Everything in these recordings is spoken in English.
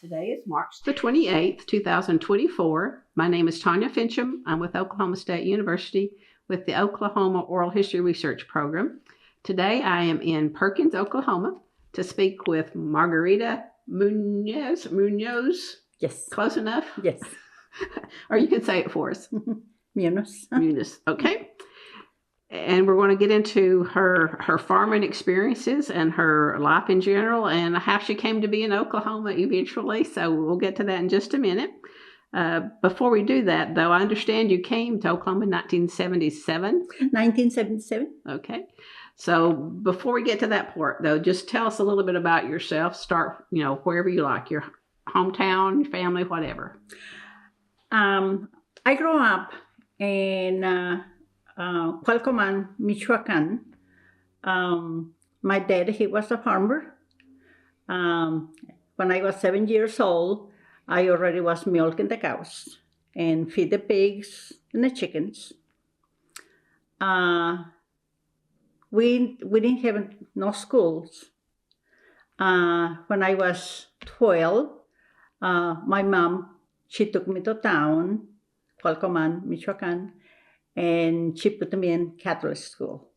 Today is March the 28th, 2024. My name is Tanya Finchum. I'm with Oklahoma State University with the Oklahoma Oral History Research Program. Today I am in Perkins, Oklahoma to speak with Margarita Munoz. Yes. Close enough? Yes. Or you can say it for us. Munoz. Munoz. Okay. And we're going to get into her farming experiences and her life in general and how she came to be in Oklahoma eventually. So we'll get to that in just a minute. Before we do that, though, I understand you came to Oklahoma in 1977. 1977. Okay. So before we get to that part, though, just tell us a little bit about yourself. Start, wherever you like, your hometown, your family, whatever. I grew up in Cualcomán, Michoacán. My dad, he was a farmer. When I was 7 years old, I already was milking the cows and feed the pigs and the chickens. We didn't have no schools. When I was 12, my mom, she took me to town, Cualcomán, Michoacán, and she put me in Catholic school.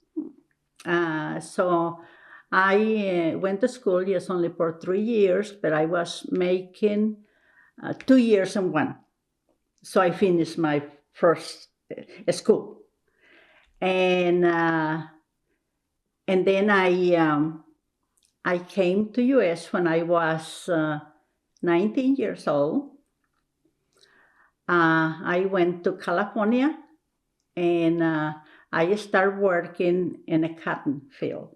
So I went to school, yes, only for 3 years, but I was making 2 years and 1. So I finished my first school. And then I came to U.S. when I was 19 years old. I went to California, and I started working in a cotton field.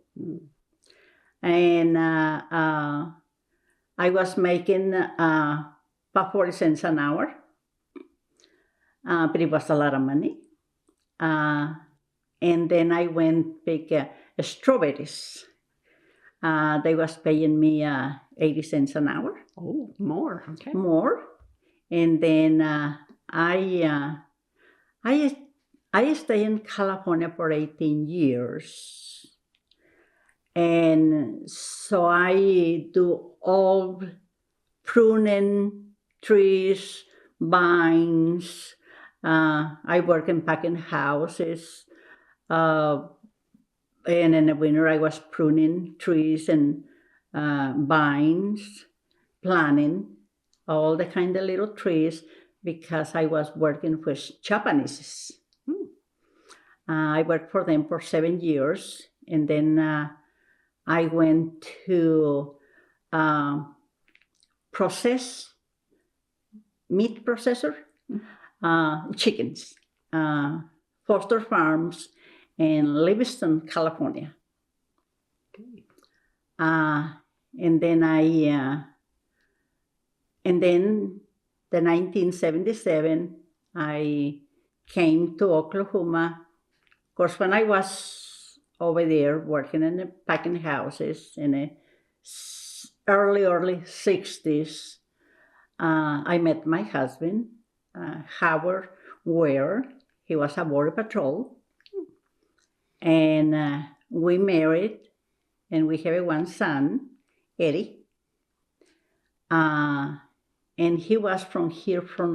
And I was making about 40 cents an hour, but it was a lot of money. And then I went pick strawberries. They was paying me 80 cents an hour. Oh, more. Okay. More. And then I stayed in California for 18 years. And so I do all pruning trees, vines. I work in packing houses. And in the winter, I was pruning trees and vines, planting all the kind of little trees because I was working with Japanese. I worked for them for 7 years, and then I went to meat processor, chickens, Foster Farms in Livingston, California. Okay. And then the 1977, I came to Oklahoma. Of course, when I was over there working in the packing houses in the early 60s, I met my husband, Howard Ware. He was a border patrol. And we married, and we have one son, Eddie. And he was from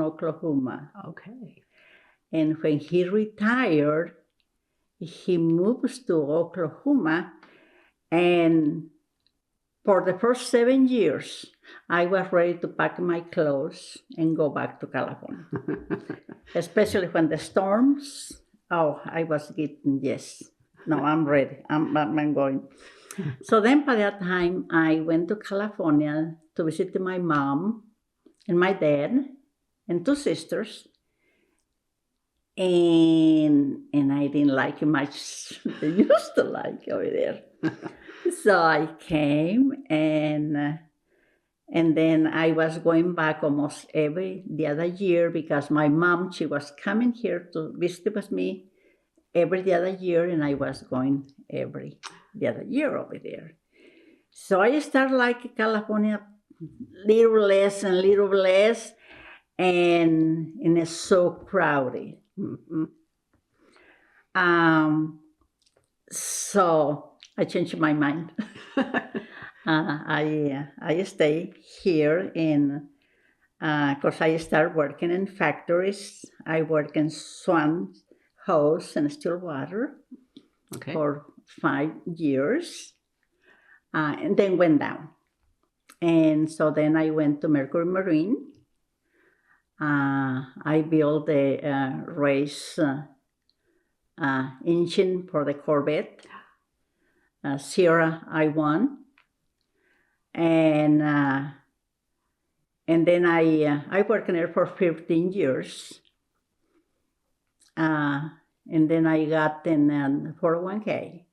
Oklahoma. Okay. And when he retired, he moved to Oklahoma. And for the first 7 years, I was ready to pack my clothes and go back to California. Especially when the storms, I was getting, yes. No, I'm ready. I'm going. So then by that time, I went to California to visit my mom and my dad and 2 sisters. And I didn't like it much. They used to like over there. So I came, and then I was going back almost the other year because my mom, she was coming here to visit with me the other year, and I was going the other year over there. So I started like California little less, and it's so crowded. Mm-hmm. So I changed my mind. I stay here in, because I start working in factories. I work in Swan House and Stillwater Okay. for 5 years, and then went down. And so then I went to Mercury Marine. I built a race engine for the Corvette, Sierra I-1. And then I worked in there for 15 years. And then I got in 401k.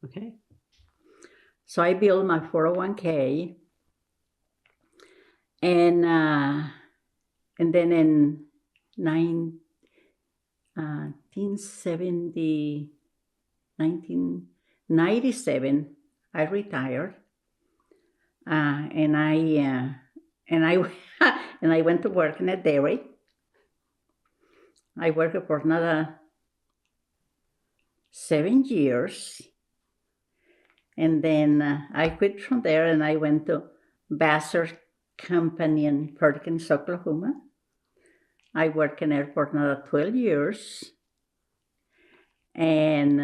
Okay. So I built my 401k. And then in 1997, I retired. And I and I went to work in a dairy. I worked for another 7 years, and then I quit from there, and I went to Vassar Company in Perkins, Oklahoma. I worked in there for another 12 years, and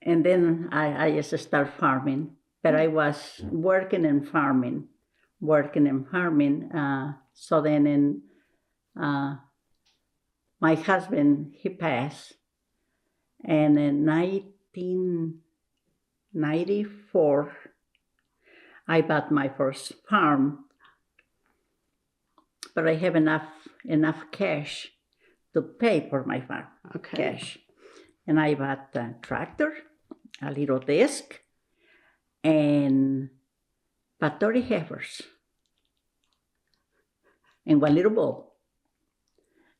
then I just started farming. But I was working in farming. So then my husband, he passed. And in 1994, I bought my first farm. But I have enough cash to pay for my farm. Okay. Cash. And I bought a tractor, a little desk, and about 30 heifers and one little bull.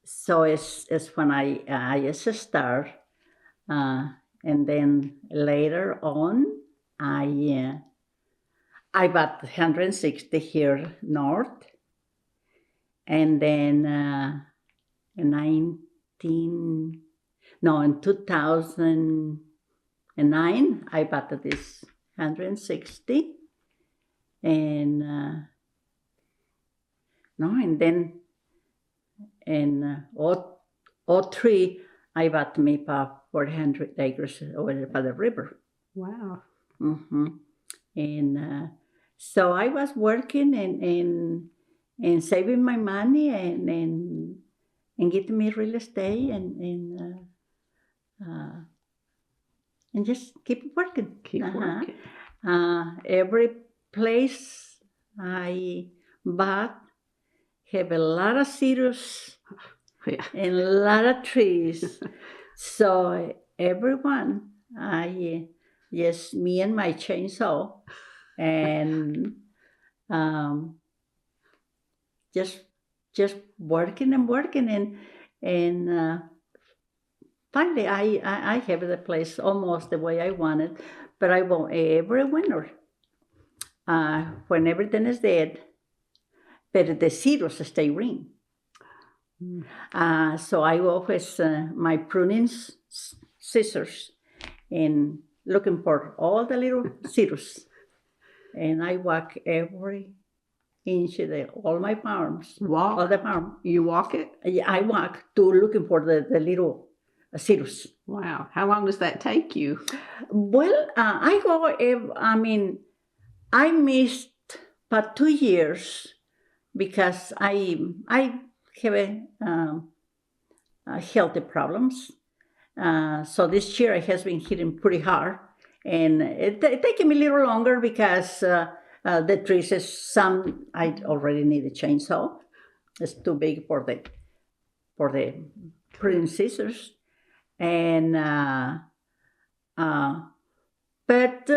So it's when I just start, and then later on, I bought 160 here north, and then in 2009, I bought this 160, and then in 2003, I bought me about 400 acres over by the river. Wow. Mm-hmm. And so I was working and saving my money and getting me real estate and just keep working. Keep working. Every place I bought have a lot of cedars Yeah. and a lot of trees. So everyone, yes, me and my chainsaw, and just working and working, and finally I have the place almost the way I want it, but I want every winter, when everything is dead, but the cedars stay green. So I always my pruning scissors and looking for all the little cedars, and I walk every inch of all my farms. Walk? All the farm. You walk it? Yeah, I walk to looking for the little cedars. Wow. How long does that take you? Well, I go. I missed about 2 years because I have healthy problems. So this year it has been hitting pretty hard, and it taking me a little longer because the trees is some I already need a chainsaw. It's too big for the pruning scissors, and but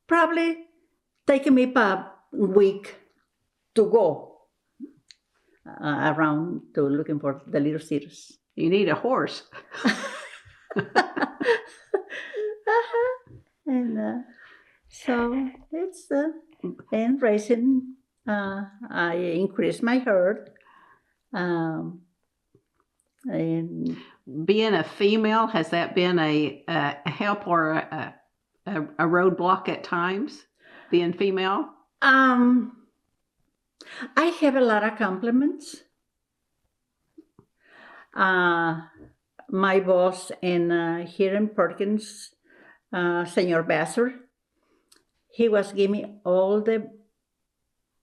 probably taking me about a week to go around to looking for the little cedars. You need a horse. And so it's and raising. I increased my herd, and being a female, has that been a help or a roadblock at times, being female? I have a lot of compliments. My boss here in Perkins, Senor Basser, he was giving me all the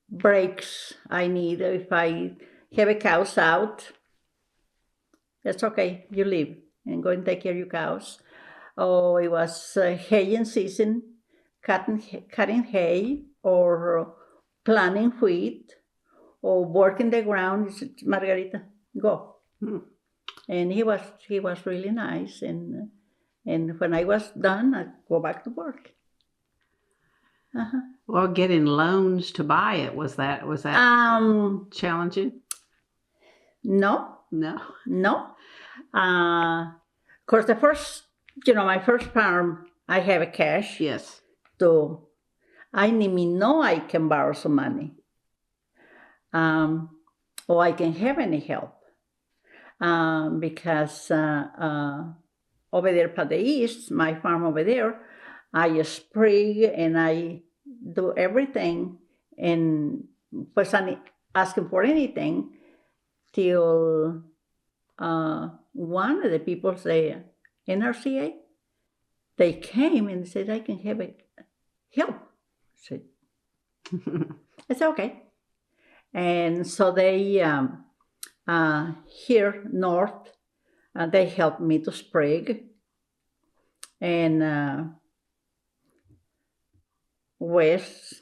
breaks I need. If I have a cows out, that's okay, you leave and go and take care of your cows. Oh, it was haying season, cutting hay or planting wheat or working the ground. He said, Margarita, go. And he was really nice. And when I was done, I'd go back to work. Well, getting loans to buy it, was that challenging? No. Of course, my first farm, I have a cash. Yes. So I didn't even know I can borrow some money. Or I can have any help. Because over there by the east, my farm over there, I spray and I do everything and wasn't asking for anything till one of the people say NRCA, they came and said I can have help. I said, it's okay. And so they here north, they helped me to spray, and west,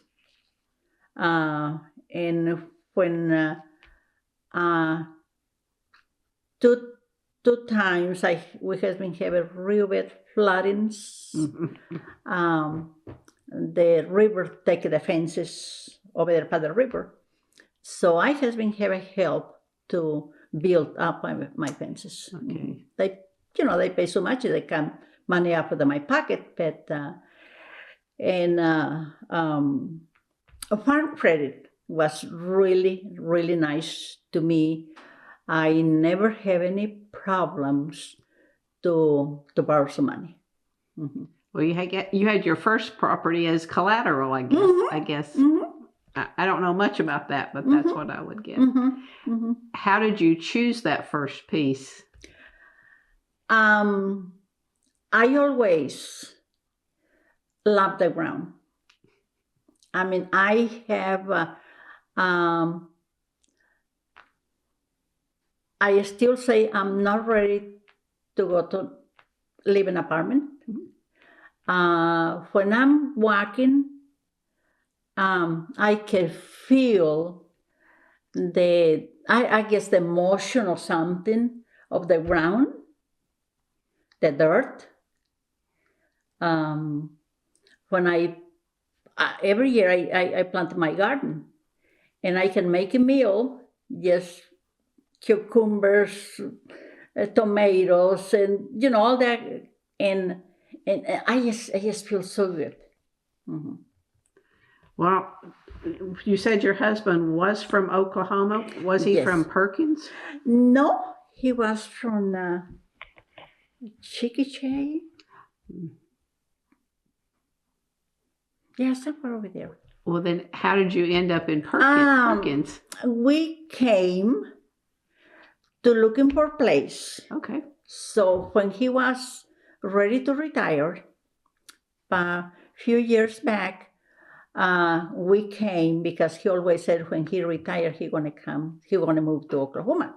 and when two times we have been having real bad floodings. The river take the fences over there by the river, so I have been having help to build up my fences. Okay. They pay so much they come money out of my pocket, but farm credit was really, really nice to me. I never have any problems to borrow some money. Well, you had your first property as collateral, I guess. I guess. I don't know much about that, but that's what I would get. How did you choose that first piece? I always love the ground. I mean, I have, I still say I'm not ready to go to live in an apartment. When I'm walking, I can feel I guess the motion or something of the ground, the dirt. When every year I plant my garden, and I can make a meal, just cucumbers, tomatoes, and all that, and I just feel so good. Well, you said your husband was from Oklahoma. Was he from Perkins? No, he was from Chickasha. Yeah, somewhere over there. Well, then how did you end up in Perkins? We came to looking for a place. Okay. So when he was ready to retire, a few years back, we came because he always said when he retired, he gonna move to Oklahoma.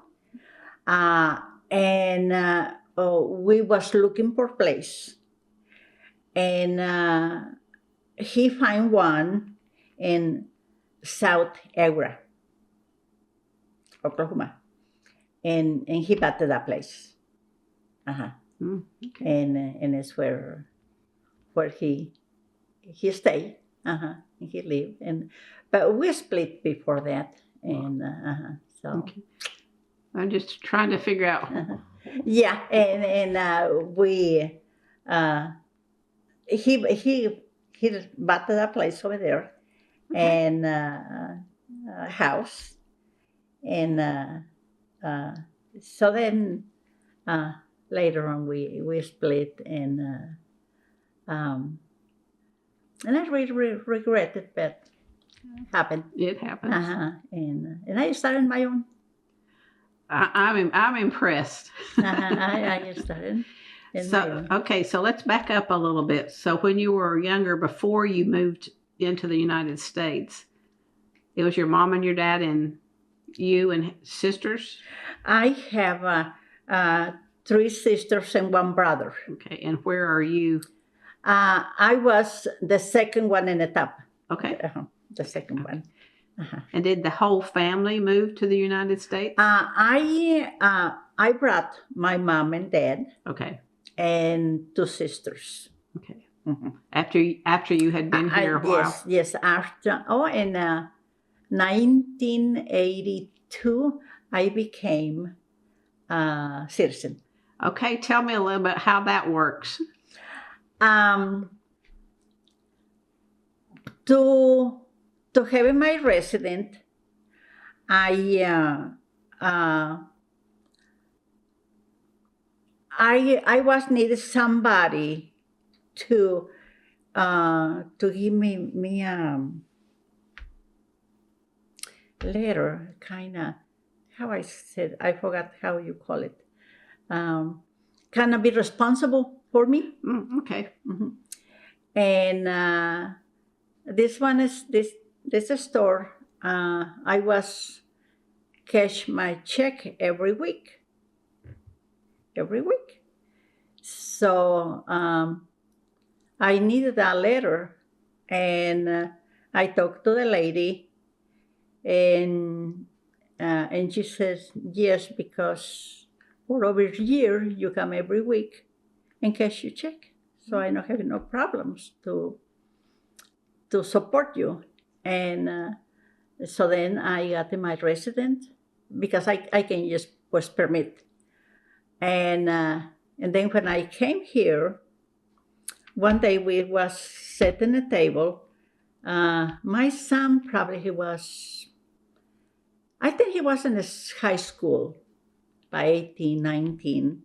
We was looking for a place. And he found one in South Agra, Oklahoma. And he bought that place. Okay. And it's where he stayed. He lived, but we split before that, and so. Okay. I'm just trying to figure out. Yeah, and we he bought that place over there, and a house, and so then later on we split, and And I really regret it, but it happened. It happens. And I started my own. I'm impressed. I started. So okay, so let's back up a little bit. So when you were younger, before you moved into the United States, it was your mom and your dad and you and sisters? I have 3 sisters and 1 brother. Okay, and where are you? I was the second one in the top. Okay. The second one. And did the whole family move to the United States? I brought my mom and dad. Okay. And 2 sisters. Okay. After you had been here a while? Yes. After, in 1982, I became a citizen. Okay, tell me a little bit how that works. To have my resident, I was needed somebody to give me letter, kind of, how I said, I forgot how you call it, kind of be responsible for me. Okay. And this one is this a store. I was cash my check every week. So I needed a letter, and I talked to the lady, and she says yes, because for over a year you come every week and cash your check, so I don't have no problems to support you. And so then I got my resident, because I can just was permit. And then when I came here, one day we was sitting at a table. My son, probably I think he was in high school by 18, 19.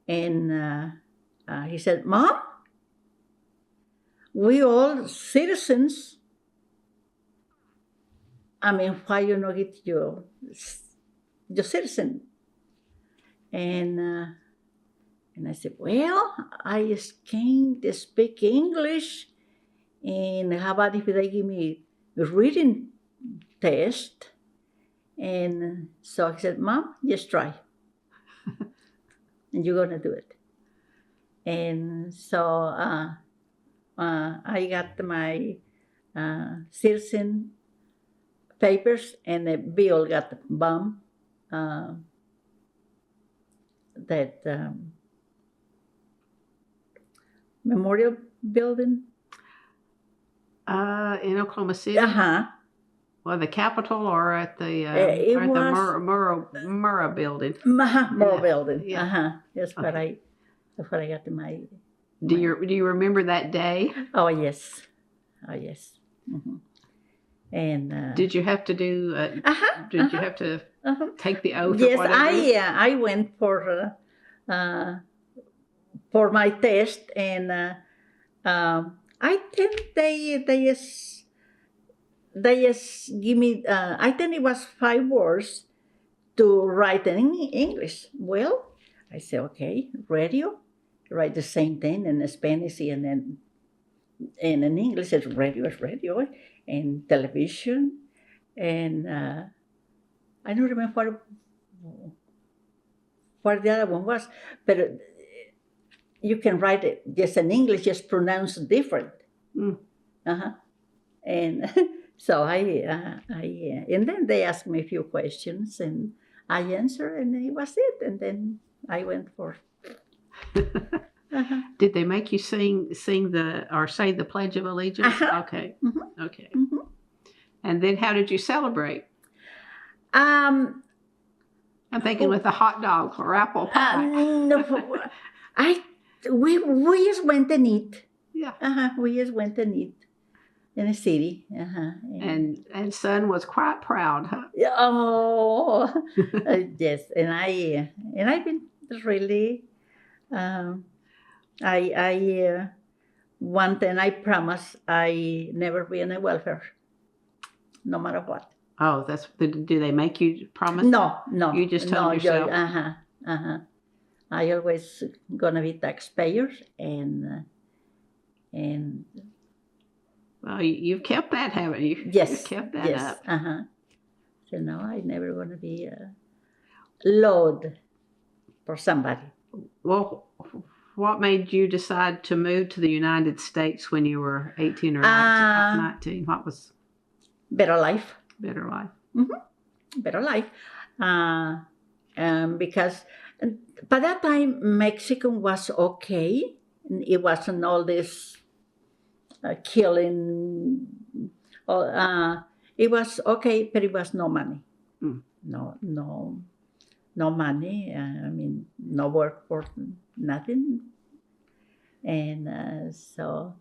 And he said, "Mom, we all citizens. I mean, why you not get your citizen?" And I said, "Well, I just came to speak English, and how about if they give me a reading test?" And so I said, "Mom, just try, and you're gonna do it." And so I got my citizen papers, and Bill got the bomb. That memorial building in Oklahoma City? Well, the Capitol, or at the Murrah building? Murrah building. Yeah. That's what I got my. Do you remember that day? Oh yes. And did you have to do? Did you have to take the oath? Yes, or whatever? I went for my test, and I think they just give me. I think it was 5 words to write in English. Well, I said, okay, radio, write the same thing in Spanish, and then in English it's radio, and television, and I don't remember what the other one was, but you can write it just in English, just pronounce it different. And so I and then they asked me a few questions, and I answered, and it was it. And then I went for. Did they make you sing or say the Pledge of Allegiance? Okay. Okay. And then how did you celebrate? I'm thinking with a hot dog or apple pie. No, we just went and eat. Yeah. We just went and eat in the city. And son was quite proud, huh? Oh, yes. And I've been really. one thing I promise, I never be on a welfare, no matter what. Oh, do they make you promise? No, no. You just told yourself? I always gonna be taxpayers and Well, you've kept that, haven't you? yes, You've kept that yes, up. So no, I never gonna be a load for somebody. Well, what made you decide to move to the United States when you were 18 or 19? What was better life? better life? Better life. Because by that time, Mexican was okay. It wasn't all this killing. It was okay, but it was no money. No money. I mean, no work for nothing. And so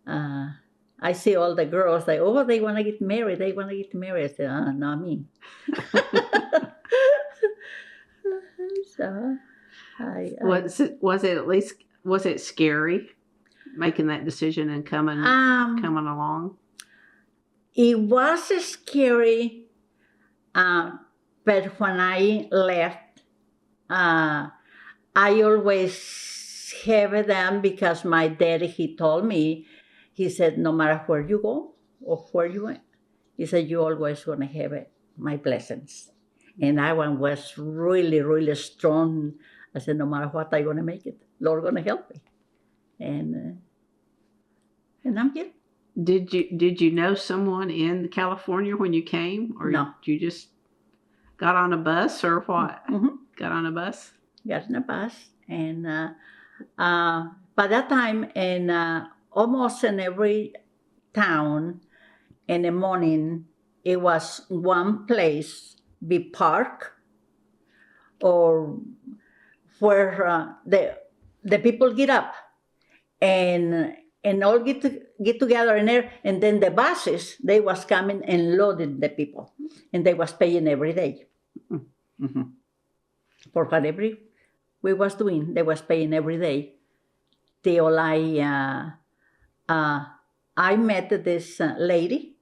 I see all the girls like, oh, they want to get married. They want to get married. I said, not me. So was it scary making that decision and coming along? It was scary, but when I left, I always have them because my daddy, he told me, he said, no matter where you go or where you went, he said, you always going to have my blessings. And that one was really, really strong. I said, no matter what, I'm going to make it. Lord going to help me. And I'm here. Did you know someone in California when you came? Or no. You just got on a bus or what? Got on a bus? Got on a bus. And by that time, in almost in every town, in the morning, it was one place, be park, or where the people get up and all get together in there, and then the buses, they was coming and loaded the people, and they was paying every day. For whatever we was doing, they was paying every day. Till I met this lady,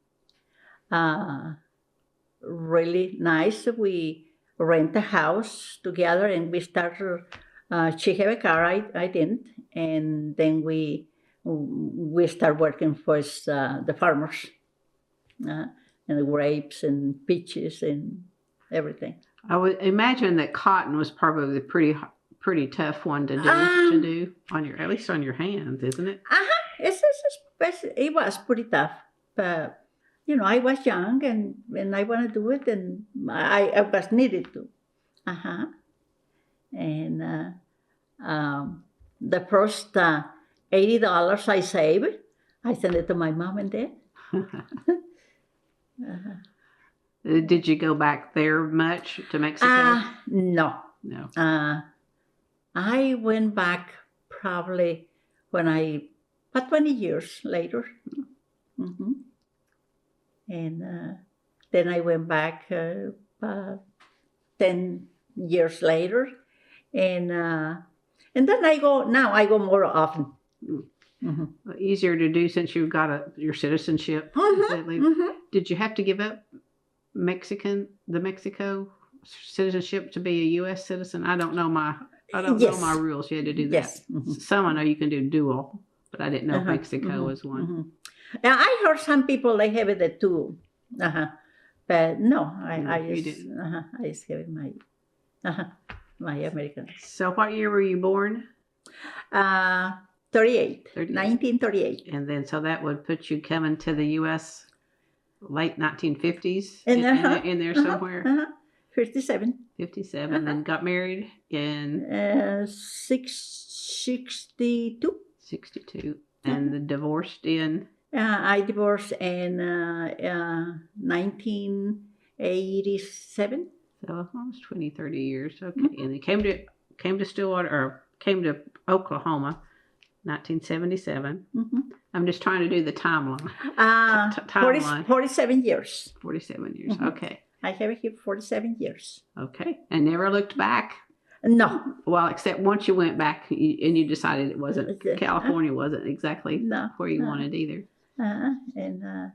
really nice. We rent a house together, and we started. She had a car, I didn't, and then we start working for the farmers, and the grapes and peaches and everything. I would imagine that cotton was probably a pretty tough one to do on at least on your hands, isn't it? It was pretty tough, but I was young and I want to do it, and I was needed to. And the first $80 I saved, I sent it to my mom and dad. Did you go back there much to Mexico? No. I went back probably about 20 years later. And then I went back 10 years later. And then I go more often. Easier to do since you've got your citizenship. Did you have to give up the Mexico citizenship to be a U.S. citizen? I don't know my rules. You had to do that. Yes. Some I know you can do dual, but I didn't know Mexico was one. Now I heard some people they have it too, but no, I just have my American. So what year were you born? 38, 1938. And then so that would put you coming to the U.S. late 1950s in there somewhere. 57. 57, then got married in 62. 62, and then divorced in. I divorced in 1987. So almost 20, 30 years. Okay, and then came to Stillwater or came to Oklahoma, 1977. I'm just trying to do the timeline. Timeline. 47 years. 47 years. Okay. I have it here 47 years. Okay, and never looked back. No, Well, except once you went back and you decided it wasn't, California wasn't exactly no. where you wanted either. And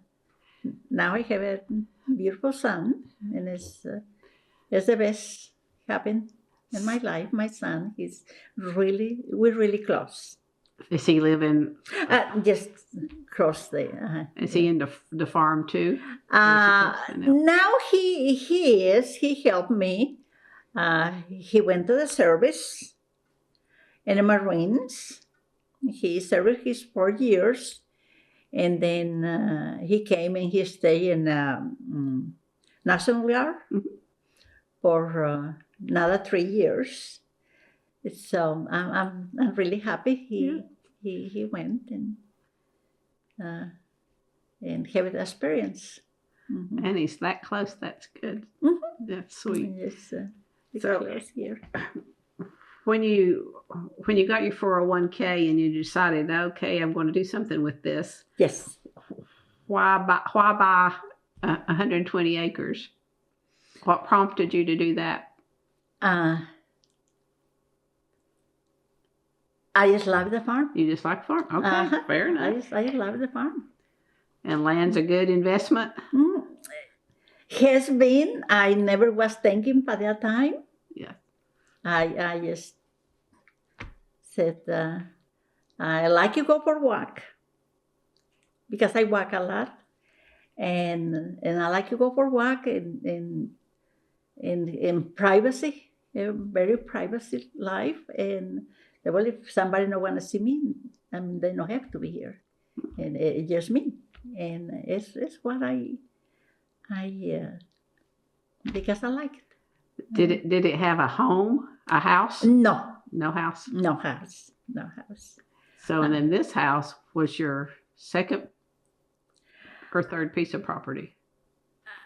now I have a beautiful son, and it's the best happened in my life. My son, we're really close. Does he live in, Just cross the. is he in the farm too? Now he is. He helped me. He went to the service in the Marines. He served his 4 years, and then he came and he stayed in National Guard for another 3 years. So I'm really happy he went and have the experience. Mm-hmm. And he's that close. That's good. Mm-hmm. That's sweet. Yes, So close here. when you got your 401k and you decided, okay, I'm going to do something with this. Yes. Why buy 120 acres? What prompted you to do that? I just love the farm. You just like farm? Okay, fair enough. I just love the farm. And land's a good investment? Has been. I never was thinking by that time. Yeah. I just said, I like to go for a walk because I walk a lot, and I like to go for a walk in privacy, a very privacy life. And well, if somebody don't want to see me, I mean, they don't have to be here, and it's just me. And it's what I because I like it. Did it have a home, a house? No. No house? No house. No house. So, and then this house was your second or third piece of property?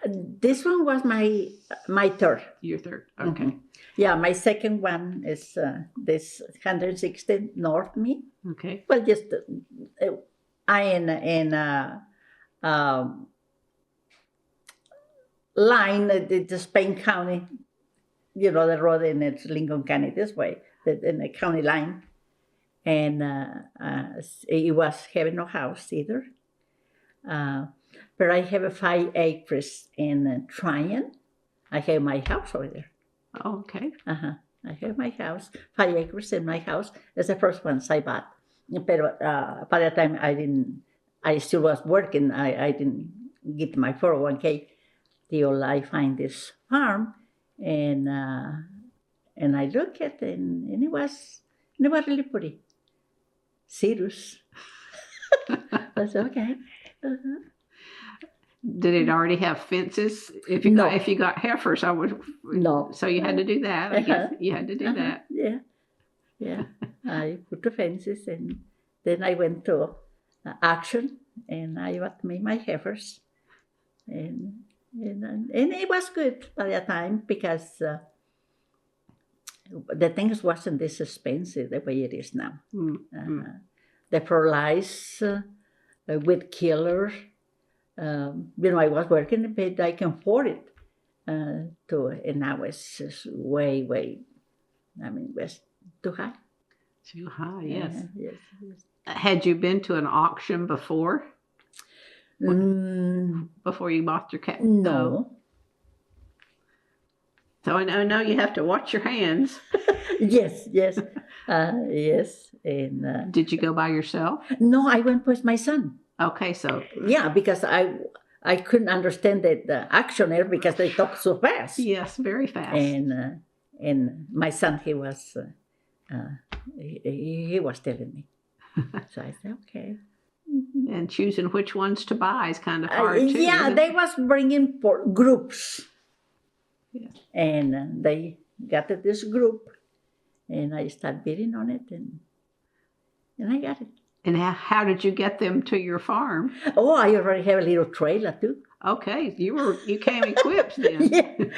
This one was my third. Your third, okay. Mm-hmm. Yeah, my second one is this 160 North me. Okay. Well, just I in line, the Spain County, the road in it's Lincoln County this way, in the county line. And it was having no house either. But I have 5 acres in Tanya. I have my house over there. Oh, okay. I have my house, 5 acres in my house. It's the first one I bought. But by the time I still was working. I didn't get my 401k till I find this farm, and I look at it, and it was really pretty. Serious. I said, okay. Did it already have fences? If you got heifers, I would. No. So you had to do that. I guess you had to do that. Yeah. I put the fences, and then I went to auction, and I bought me my heifers, and it was good by that time because the things wasn't this expensive the way it is now. The fertilizer with killers. I was working, but I can afford it. And now it's just way. I mean, it was too high. Too high, yes. Yes. Had you been to an auction before? Before you bought your cat? No. So I know you have to watch your hands. Yes. Yes. And did you go by yourself? No, I went with my son. Okay, so yeah, because I couldn't understand the auctioneer because they talk so fast. Yes, very fast. And my son, he was telling me. So I said, okay. And choosing which ones to buy is kind of hard too. Yeah, they was bringing for groups. Yeah. And they got this group, and I started bidding on it, and I got it. And how did you get them to your farm? Oh, I already have a little trailer too. Okay, you came equipped then. Yeah.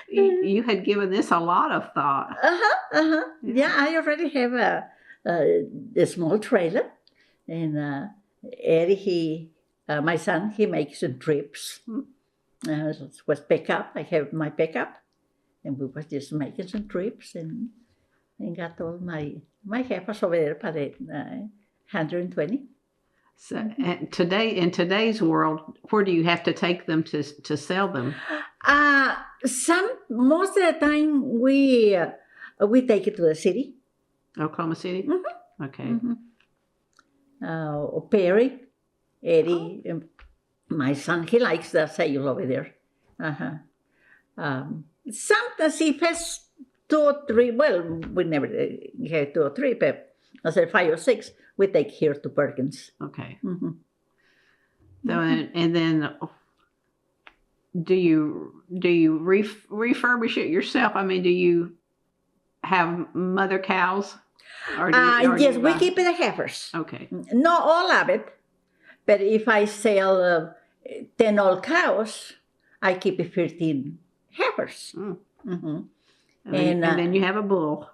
You had given this a lot of thought. Yeah, I already have a small trailer, and Eddie, my son, he makes some trips. Was pickup. I have my pickup, and we was just making some trips and got all my heifers over there by the 120. So, and in today's world, where do you have to take them to sell them? Most of the time we take it to the city. Oklahoma City? Mm-hmm. Okay. Perry, Eddie, my son, he likes the sale over there. Sometimes he has 2 or 3, well, we never had 2 or 3, but I said 5 or 6, we take here to Perkins. Okay. Mm-hmm. So, and then do you refurbish it yourself? I mean, do you have mother cows? Or yes, we keep the heifers. Okay. Not all of it, but if I sell 10 old cows, I keep 15 heifers. Mm. Mm-hmm. And then you have a bull.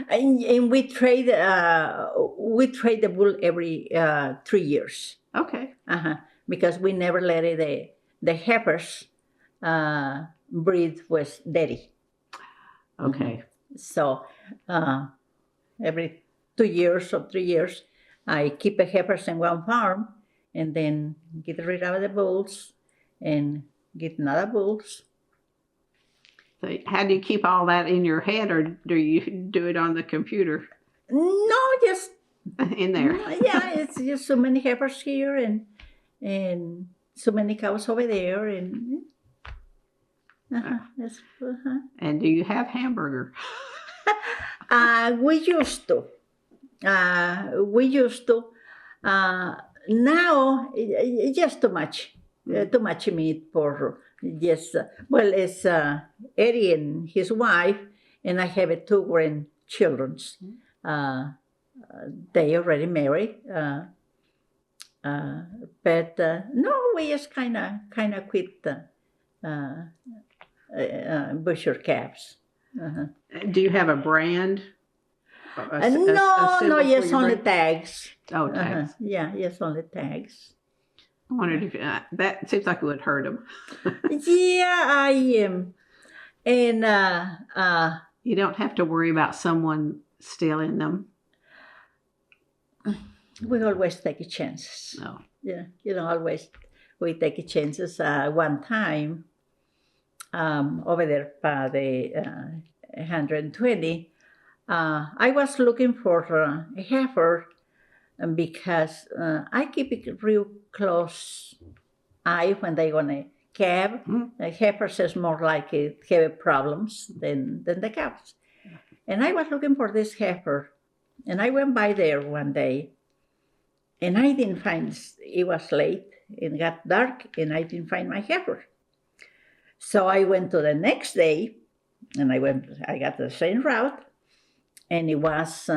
And we trade the bull every 3 years. Okay. Because we never let the heifers breed with daddy. Okay. So every 2 years or 3 years, I keep the heifers in one farm and then get rid of the bulls and get another bulls. So how do you keep all that in your head, or do you do it on the computer? No, just in there. Yeah, it's just so many heifers here and so many cows over there and. And do you have hamburger? We used to. Now, it's just too much. Too much meat for just. Well, it's Eddie and his wife, and I have 2 grandchildren. They already married. But no, we just kind of quit butcher calves. Do you have a brand? No, yes, only tags. Oh, tags. Yeah, yes, only tags. I wondered if that seems like it would hurt them. Yeah, I am. And you don't have to worry about someone stealing them. We always take chances. No. Yeah, always we take chances. One time, over there by the 120, I was looking for a heifer because I keep it real close eye when they gonna calve. The heifers is more like it have problems than the calves. And I was looking for this heifer, and I went by there one day, and I didn't find. It was late. It got dark, and I didn't find my heifer. So I went to the next day, and I got the same route, and it was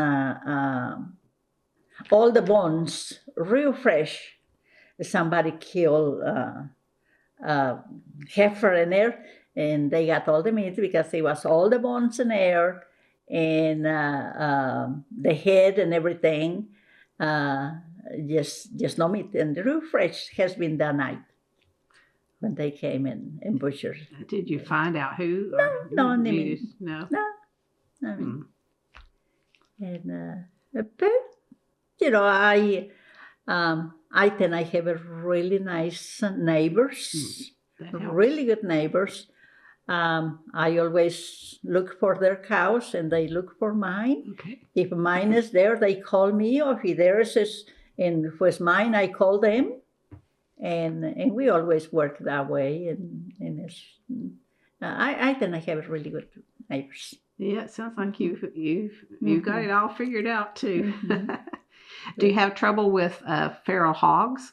all the bones, real fresh. Somebody killed heifer in there, and they got all the meat because it was all the bones in there, and the head and everything. Just no meat, and the real fresh has been that night when they came in and butchered. Did you find out who? No, I mean, and but I think I have a really nice neighbors, really good neighbors. I always look for their cows, and they look for mine. Okay. If mine is there, they call me, or if theirs is and with mine, I call them, and we always work that way. And it's, I think I have really good neighbors. Yeah, it sounds like you've got it all figured out too. Mm-hmm. Do you have trouble with feral hogs?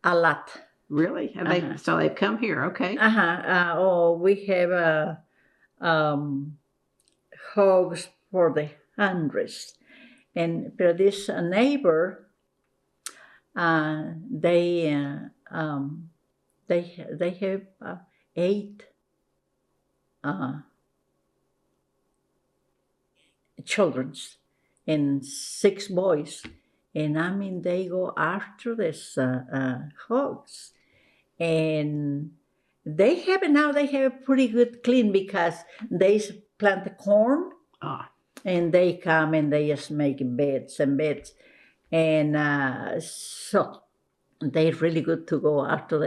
A lot. Really? So they've come here, okay? We have hogs for the hundreds, but this neighbor, they have 8 children and 6 boys, and I mean they go after this hogs, and They have it now. They have it pretty good clean because they plant the corn Oh, and they come and they just make beds and beds, and so they're really good to go after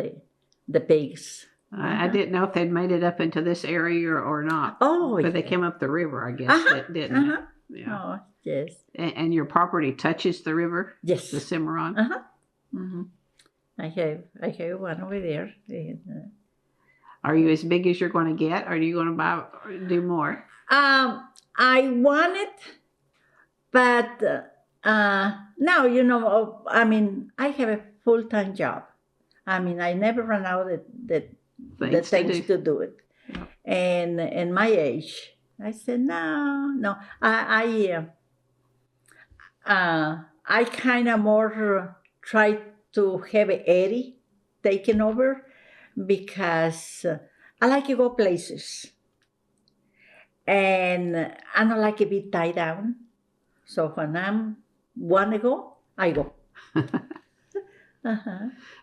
the pigs. I didn't know if they'd made it up into this area or not. Oh, But they yeah. came up the river, I guess, didn't they? Yeah. Oh, yes. And your property touches the river, Yes. the Cimarron? Mm-hmm. I have one over there. And, Are you as big as you're going to get, or are you going to buy or do more? I want it, but now, I mean, I have a full-time job. I mean, I never run out of the things to do it. Yeah. And my age, I said, no. I kind of more try to have Eddie taken over because I like to go places. And I don't like to be tied down. So when I want to go, I go.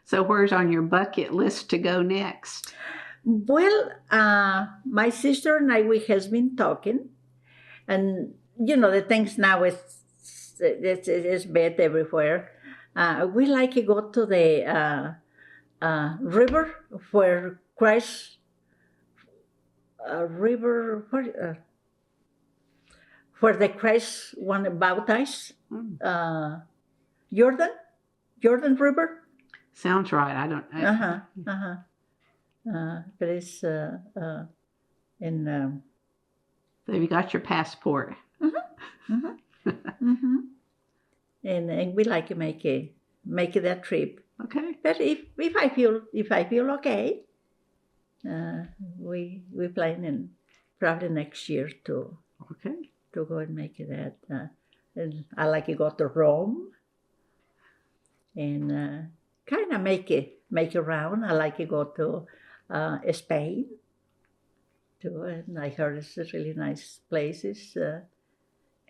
So where's on your bucket list to go next? Well, my sister and I, we has been talking. And, the things now it's bad everywhere. We like to go to the river where Christ... river where the Christ one baptized, Jordan River. Sounds right. I don't. But it's in. Have you got your passport? And we like to make that trip. Okay. But if I feel okay, we planning probably next year to go and make that. And I like to go to Rome and kind of make around. I like to go to Spain too, and I heard it's really nice places.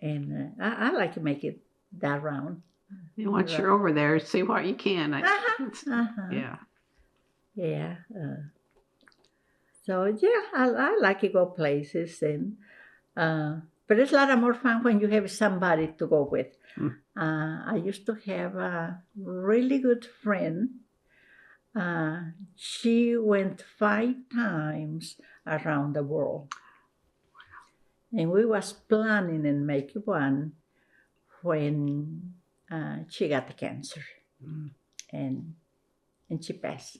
And I like to make it that round. Once you're over there, see what you can. Yeah. Yeah. So yeah, I like to go places, and but it's a lot more fun when you have somebody to go with. I used to have a really good friend. She went 5 times around the world, and we was planning and make one when she got the cancer, and she passed,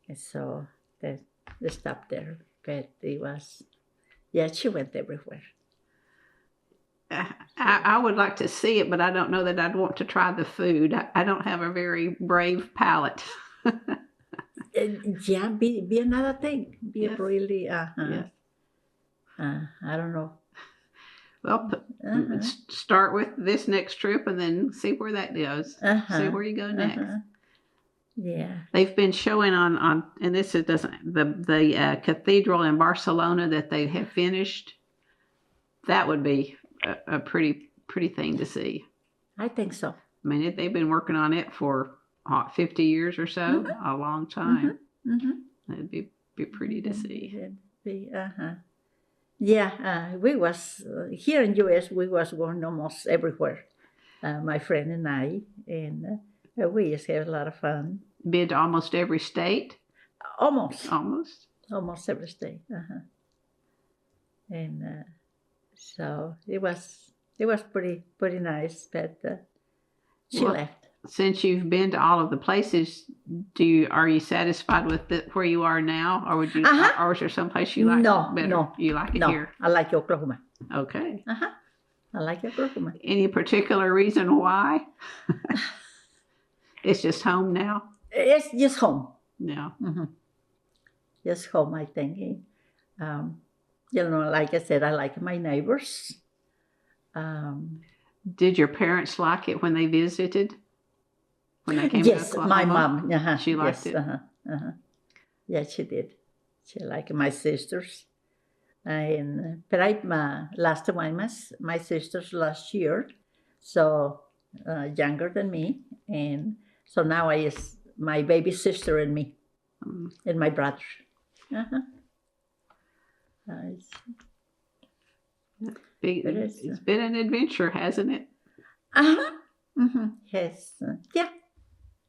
and so they stopped there. But it was, she went everywhere. I would like to see it, but I don't know that I'd want to try the food. I don't have a very brave palate. Yeah, be another thing. Be Yes. really, Yes. I don't know. Well, start with this next trip and then see where that goes. See where you go next. Yeah. They've been showing on and this doesn't the cathedral in Barcelona that they have finished. That would be a pretty thing to see. I think so. I mean, they've been working on it for 50 years or so, a long time. It'd be pretty to see. Yeah, we was here in U.S. We was going almost everywhere. My friend and I, and we just have a lot of fun. Been to almost every state. Almost every state. And so it was pretty nice. But she left. Since you've been to all of the places, are you satisfied with where you are now, or would you, or is there someplace you like better? No, you like it here. I like Oklahoma. Okay. I like Oklahoma. Any particular reason why? It's just home now. It's just home. Yeah. Just home, I think. Like I said, I like my neighbors. Did your parents like it when they visited? When they came to Oklahoma? My mom. She liked it. Yeah, she did. She liked my sisters. But last one, my sisters last year, so younger than me, and so now my baby sister and me. and my brother. Uh-huh. It's, It's been an adventure, hasn't it? uh-huh. Mm-hmm. Yes. Yeah.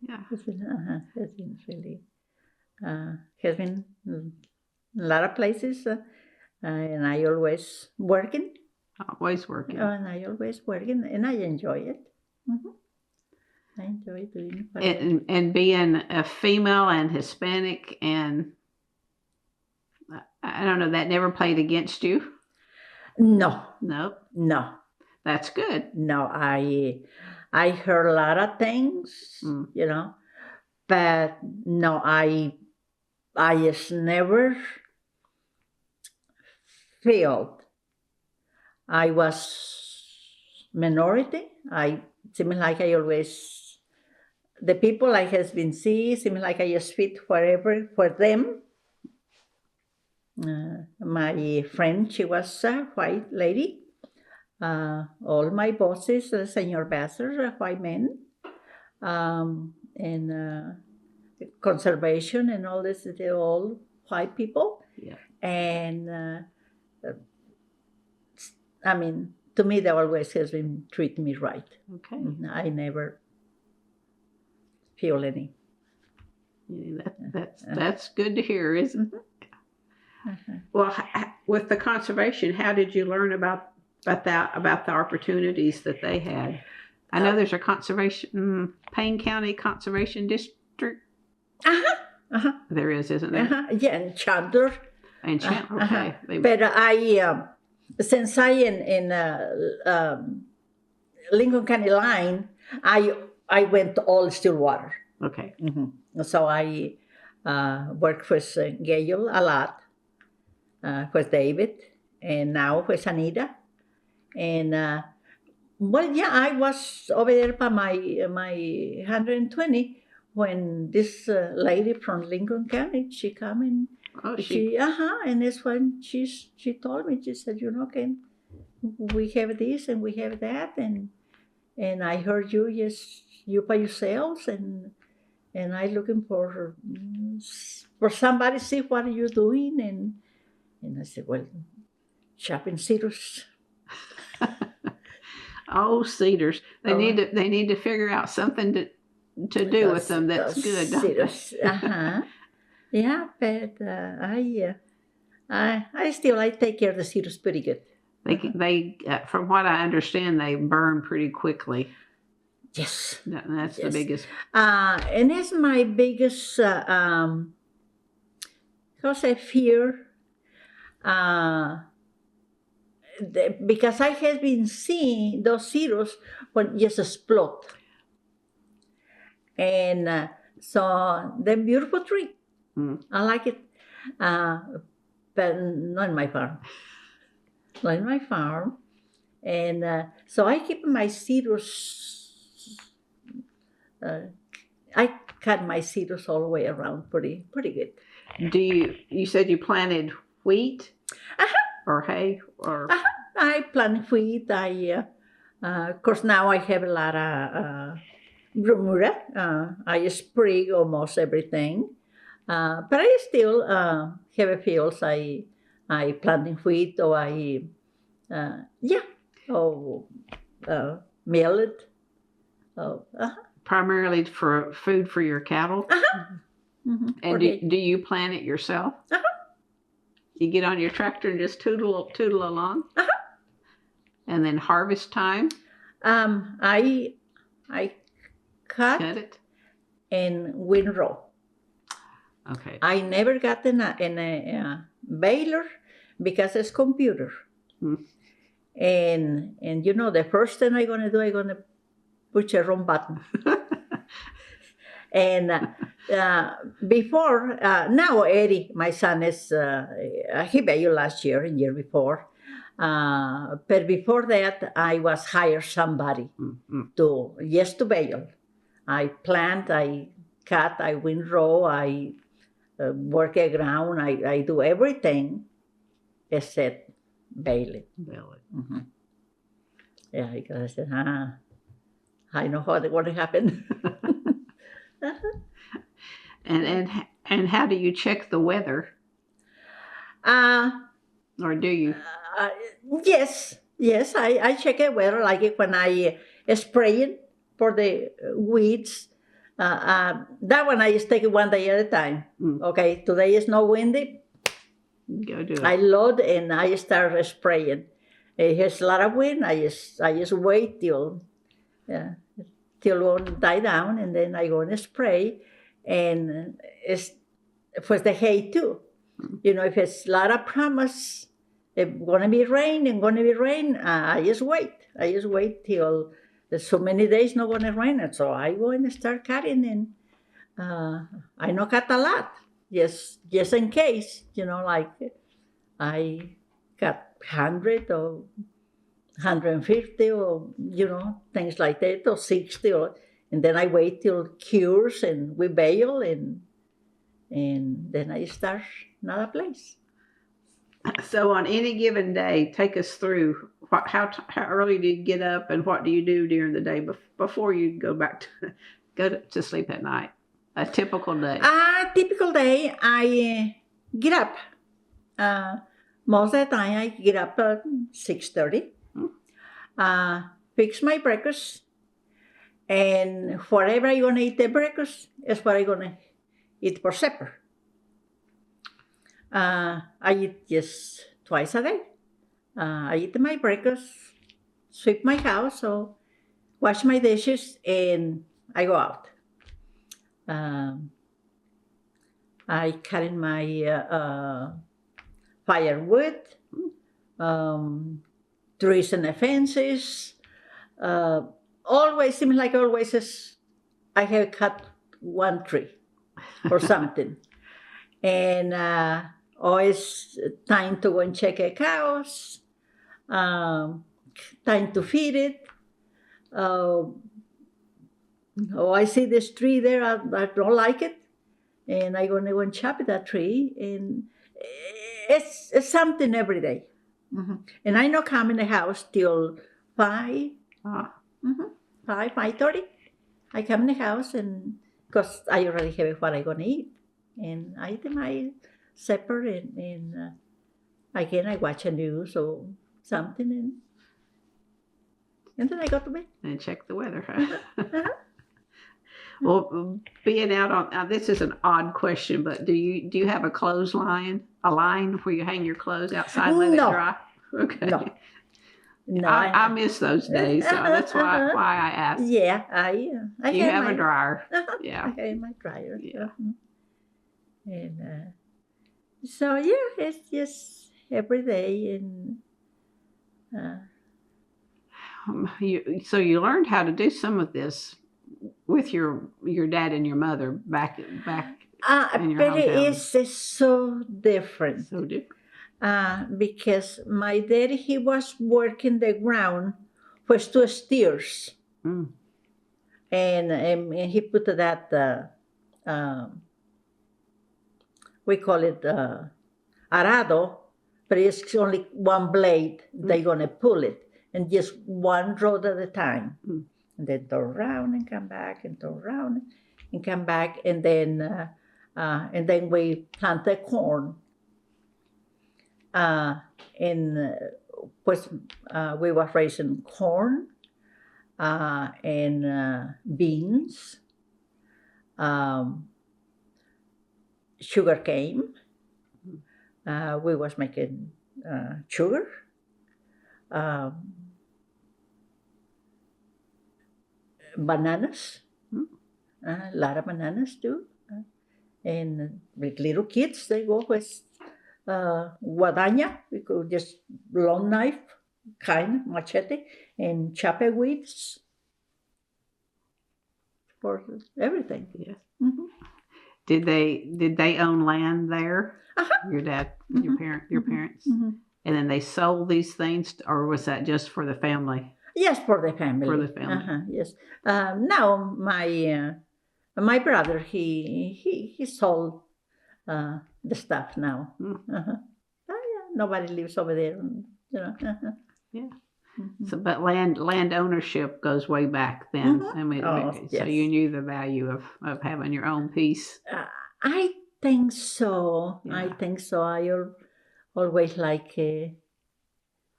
Yeah. It's been really. Has been a lot of places, and I always working. Always working. And I always working, and I enjoy it. Mm-hmm. I enjoy doing whatever. And being a female and Hispanic, and I don't know, that never played against you? No, Nope. no, That's good. no. I heard a lot of things, you know, but no, I just never felt I was minority. I seem like I always, the people I has been seeing seem like I just fit wherever for them. My friend, she was a white lady. All my bosses, senior bosses, are white men. And conservation and all this, they're all white people. Yeah. And I mean, to me, they always has been treating me right. Okay. I never feel any. Yeah, that's good to hear, isn't it? Uh-huh. Well, with the conservation, how did you learn about the opportunities that they had? I know there's a conservation, Payne County Conservation District. Uh-huh. Uh-huh. There is, isn't there? Uh-huh. Yeah, in Chandler. And Chandler, okay. But I, since I in Lincoln County line, I went to all Stillwater. Okay. Mm-hmm. So I worked with Gail a lot, with David, and now with Anita. And well, yeah, I was over there by my 120 when this lady from Lincoln County, she come in. Oh, And that's when she told me, she said, okay, we have this and we have that, and I heard you by yourselves, and I looking for somebody to see what you're doing, and I said, well, shopping Cedars. Oh, cedars! They need to figure out something to do with them that's good. Cedars. Yeah, but I still take care of the cedars pretty good. They from what I understand, they burn pretty quickly. Yes, that's the biggest. And that's my biggest because I fear. Because I have been seeing those cedars when just explode, and so they're beautiful tree. I like it, but not in my farm. Not in my farm, and so I keep my cedars. I cut my cedars all the way around pretty good. You said you planted wheat? Uh-huh. Or hay, or I plant wheat. Of course, now I have a lot of bromura. I spray almost everything, but I still have a fields. I planting wheat, or millet. Primarily for food for your cattle. Mm-hmm. And do you plant it yourself? You get on your tractor and just tootle along? And then harvest time? I cut it and windrow. Okay. I never got in a baler because it's computer. And the first thing I'm gonna do, I'm gonna push a wrong button. And before, now Eddie, my son, is he bailed last year and year before. But before that, I was hired somebody to bail. I plant, I cut, I windrow, I work the ground, I do everything except bail it. Mm-hmm. Yeah, because I said, I know how what happened. And And how do you check the weather? Uh, Or do you? yes, I check the weather like it when I spray it for the weeds. That one I just take it one day at a time. Okay, today is not windy. Go do it. I load and I start spraying. It has a lot of wind. I just wait till it die down, and then I go and spray. And it's for the hay too. If it's a lot of promise, it's gonna be rain and gonna be rain. I just wait. I just wait till there's so many days not gonna rain, and so I go and start cutting. And I not cut a lot, just in case. Like I cut 100 or 150 or things like that, or 60, and then I wait till it cures and we bale, and then I start another place. So on any given day, take us through how early do you get up, and what do you do during the day before you go back to sleep at night? A typical day. Typical day, I get up. Most of the time, I get up at 6:30. Fix my breakfast, and whatever I'm gonna eat the breakfast is what I'm gonna eat for supper. I eat just twice a day. I eat my breakfast, sweep my house, or wash my dishes, and I go out. I cut in my firewood, trees and the fences. Always seems like always I have cut one tree or something. And always time to go and check the cows, time to feed it. I see this tree there, I don't like it, and I'm going to go and chop that tree. And it's something every day. And I not come in the house till 5, 5:30. I come in the house, and because I already have what I'm going to eat. And I eat my supper, and again I watch a news or something, and then I go to bed. And check the weather. Well, being out on this is an odd question, but do you have a clothesline, a line where you hang your clothes outside and let it dry? Okay. No, I miss those days, so that's why I asked. Yeah, I you have a dryer. Yeah, I have my dryer. Yeah. And so it's just every day, and so you learned how to do some of this with your dad and your mother back in your but hometown. it's so different. So different. Because my dad, he was working the ground for 2 steers, and he put that we call it arado, but it's only one blade. They're gonna pull it, and just one road at a time, and then turn around and come back, and turn around and come back, and then we plant the corn. We were raising corn and beans, sugar cane. We was making sugar. Bananas, a lot of bananas too. And with little kids, they go with guadaña, we could just long knife, kind machete, and chop the weeds for everything. Yes. Did they own land there? Your dad, your parents, and then they sold these things, or was that just for the family? Yes, for the family. For the family. Yes. Now my brother, he sold the stuff now. Nobody lives over there, Yeah. So, but land ownership goes way back then. I mean, so yes. you knew the value of having your own piece. I think so. Yeah. I think so. Always like the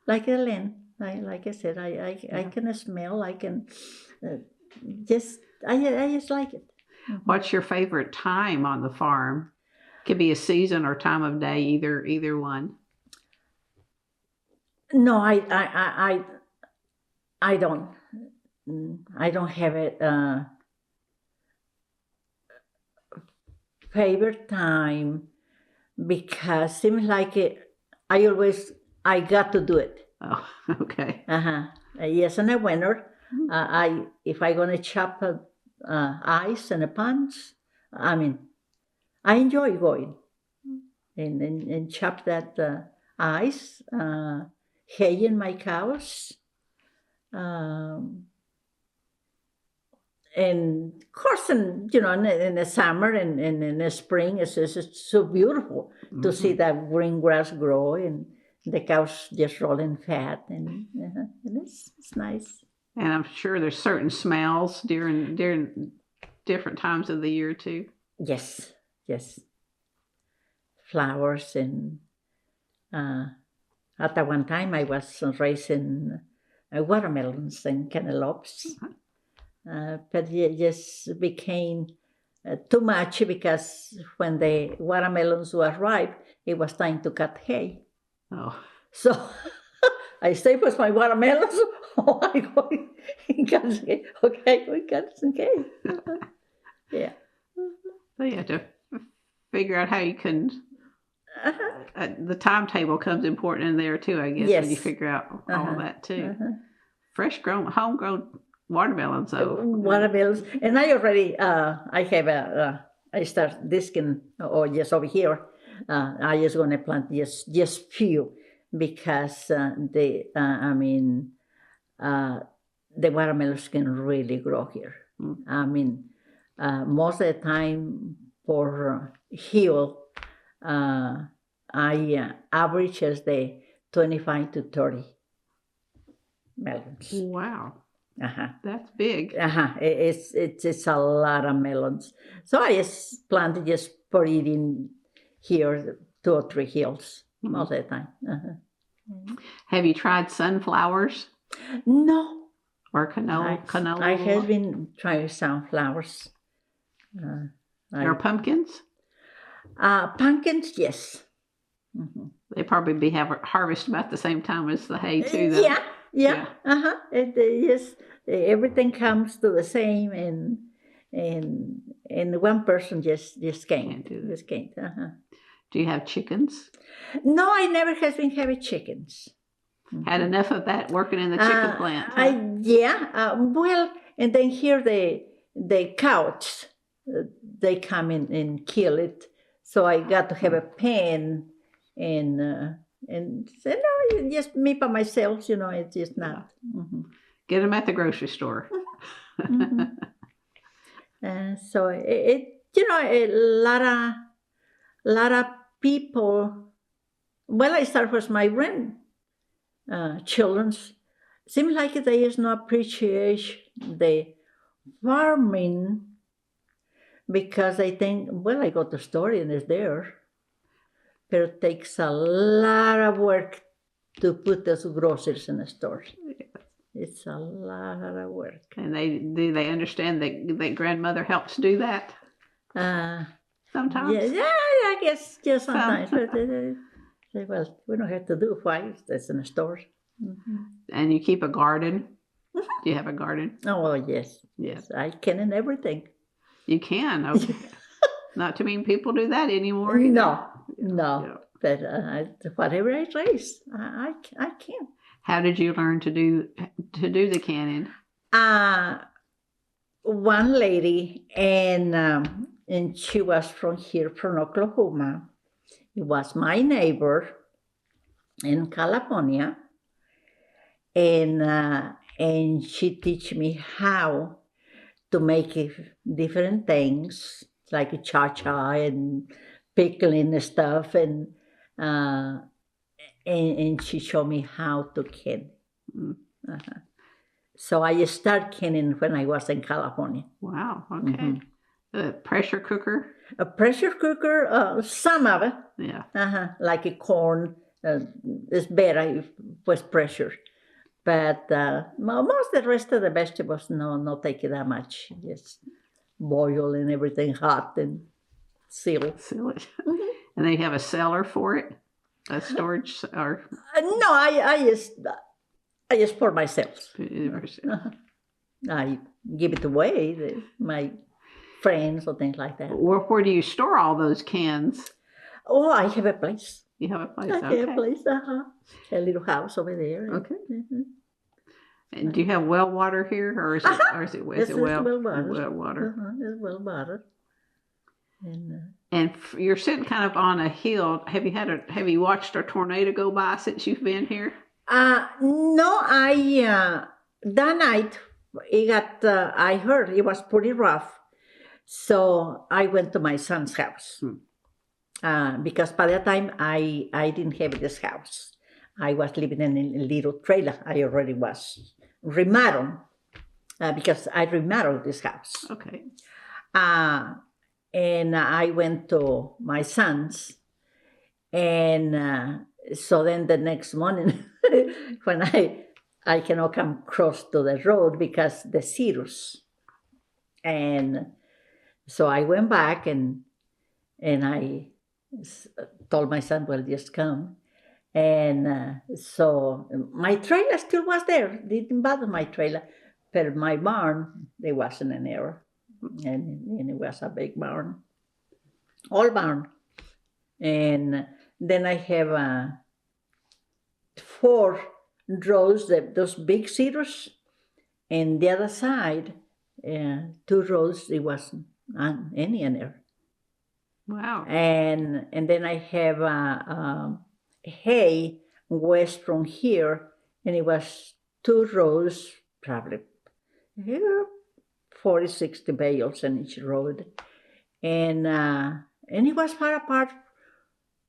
land. Like I said, I can smell. I can just I just like it. What's your favorite time on the farm? Could be a season or time of day, either one. No, I don't. I don't have it. Favorite time because seems like it. I got to do it. Oh, okay. Yes, in the winter, if I gonna chop ice and a pans, I mean, I enjoy going and chop that ice, hay in my cows, and of course, in the summer and in the spring, it's so beautiful to see that green grass grow and the cows just rolling fat, and it's nice. And I'm sure there's certain smells during different times of the year too. Yes. Flowers and at that one time I was raising watermelons and cantaloupes. But it just became too much because when the watermelons were ripe, it was time to cut hay. Oh. So I stayed with my watermelons. Oh, I go and cut hay. Okay, we cut some hay. Yeah. So you have to figure out how you can. The timetable comes important in there too, I guess. Yes. When you figure out all of that too. Fresh grown, homegrown watermelons, though. Watermelons, and I already I have I start disking just over here. I just gonna plant just few because the watermelons can really grow here. I mean, most of the time for hill, I average as the 25 to 30 melons. Wow. That's big. It's a lot of melons. So I just planted just for eating here 2 or 3 hills most of the time. Have you tried sunflowers? No. Or canola? I have been trying sunflowers. Or pumpkins? Pumpkins, yes. They probably harvested about the same time as the hay too, though. Yeah. Yes, everything comes to the same, and one person just can't. Just can't. Do you have chickens? No, I never has been having chickens. Had enough of that working in the chicken plant. Huh? Well, and then here the cows, they come in and kill it. So I got to have a pen and say, no, just me by myself, it's just not. Get them at the grocery store. So a lot of people. Well, I start with my children's. Seems like there is no appreciation the farming because I think, well, I got the story and it's there. But it takes a lot of work to put those groceries in the stores. It's a lot of work. And do they understand that grandmother helps do that? Sometimes? Yeah, I guess just sometimes. But well, we don't have to do why that's in the stores. And you keep a garden? Do you have a garden? Oh, well, yes. I can and everything. You can? Okay. Not too many people do that anymore either. No. But whatever I raise, I can. How did you learn to do the canning? One lady, and she was from Oklahoma. It was my neighbor in California, and she teach me how to make different things like cha-cha and pickling stuff, and she showed me how to can. So I started canning when I was in California. Wow. Okay. The pressure cooker. A pressure cooker, some of it, Yeah. like a corn, is better if with pressure. But most the rest of the vegetables, no, not take it that much. Just boil and everything hot and seal. Seal it. And they have a cellar for it, a storage or No, I just pour myself. I give it away to my friends or things like that. Where do you store all those cans? Oh, I have a place. You have a place. I have a place. A little house over there. Okay. And do you have well water here, or is it well water? Well water. It's well water. And you're sitting kind of on a hill. Have you watched a tornado go by since you've been here? No, that night it got. I heard it was pretty rough, so I went to my son's house. Because by that time I didn't have this house. I was living in a little trailer. I already was remodeled because I remodeled this house. Okay. And I went to my son's, and so then the next morning when I cannot come across to the road because the cirrus, and so I went back and I told my son, well, just come. And so my trailer still was there. Didn't bother my trailer. But my barn, there wasn't an error. And it was a big barn. All barn. And then I have 4 rows, those big cedars. And the other side, 2 rows, there wasn't any error. Wow. And then I have hay west from here, and it was 2 rows, probably 40, 60 bales in each road. And it was far apart,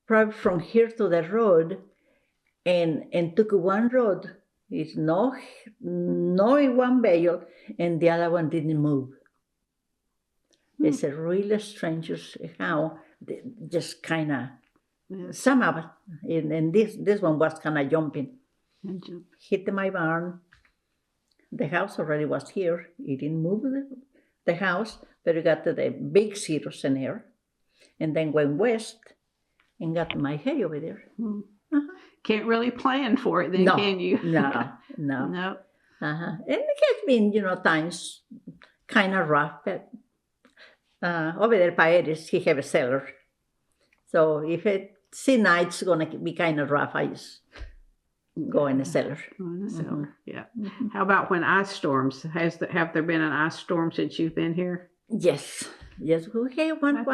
probably from here to the road, and took one road. It's no one bale, and the other one didn't move. It's a really strange how they just kind of, some of it, and this one was kind of jumping. Hit my barn. The house already was here. It didn't move the house, but it got to the big cedars in there, and then went west and got my hay over there. Can't really plan for it then, can you? No. And it has been, times kind of rough, but over there by Eris, he have a cellar. So if night's going to be kind of rough, I just go in the cellar. Yeah. How about when ice storms? Have there been an ice storm since you've been here? Yes, we had one,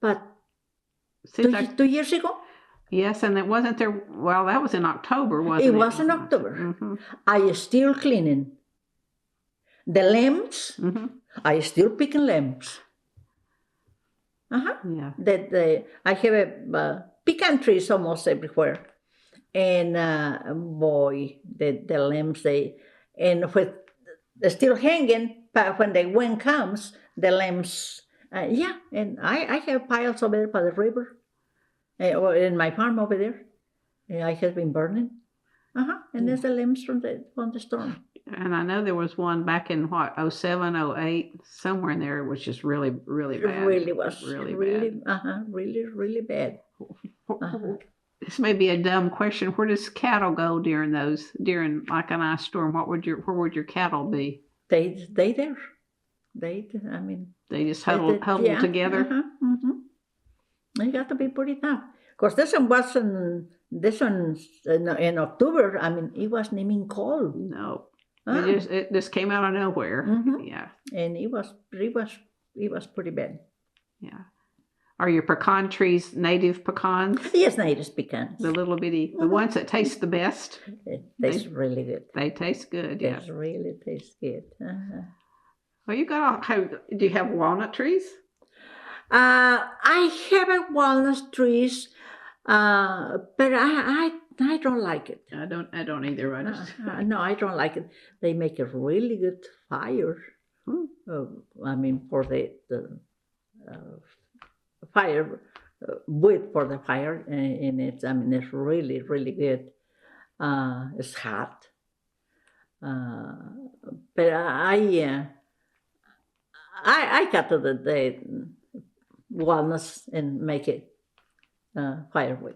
but 2 years ago? Yes, and it wasn't there, well, that was in October, wasn't it? It was in October. I still cleaning. The limbs, I still picking limbs. Yeah. I have pecan trees almost everywhere. And boy, the limbs, and with they're still hanging, but when the wind comes, the limbs, and I have piles over there by the river, or in my farm over there. I have been burning. And there's the limbs from the storm. And I know there was one back in 07, 08, somewhere in there, which is really, really bad. It really was. Really bad. Really, really bad. This may be a dumb question. Where does cattle go during like an ice storm? Where would your cattle be? They there. They just huddle together. They got to be pretty tough. Of course, this one in October. It wasn't even cold. No, it just came out of nowhere. Yeah, and it was pretty bad. Yeah. Are your pecan trees native pecans? Yes, native pecans. The little bitty, the ones that taste the best. It tastes really good. They taste good. Yeah, it really tastes good. Well, do you have walnut trees? I have a walnut trees, but I don't like it. I don't either. No, I don't like it. They make a really good fire. For the fire wood for the fire, and it's it's really really good. It's hot, but I cut the walnuts and make it firewood.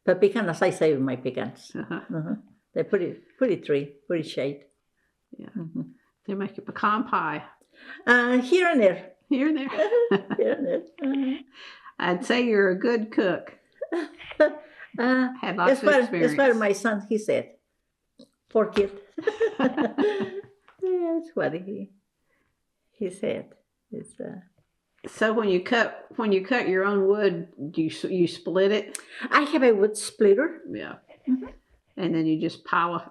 But pecans, I save my pecans. They're pretty shade. Yeah. They make a pecan pie. Here and there. Here and there. Here and there. I'd say you're a good cook. Had lots of experience. As far as my son, he said, poor kid. That's what he said. It's, So when you cut your own wood, you split it? I have a wood splitter. Yeah. And then you just pile it,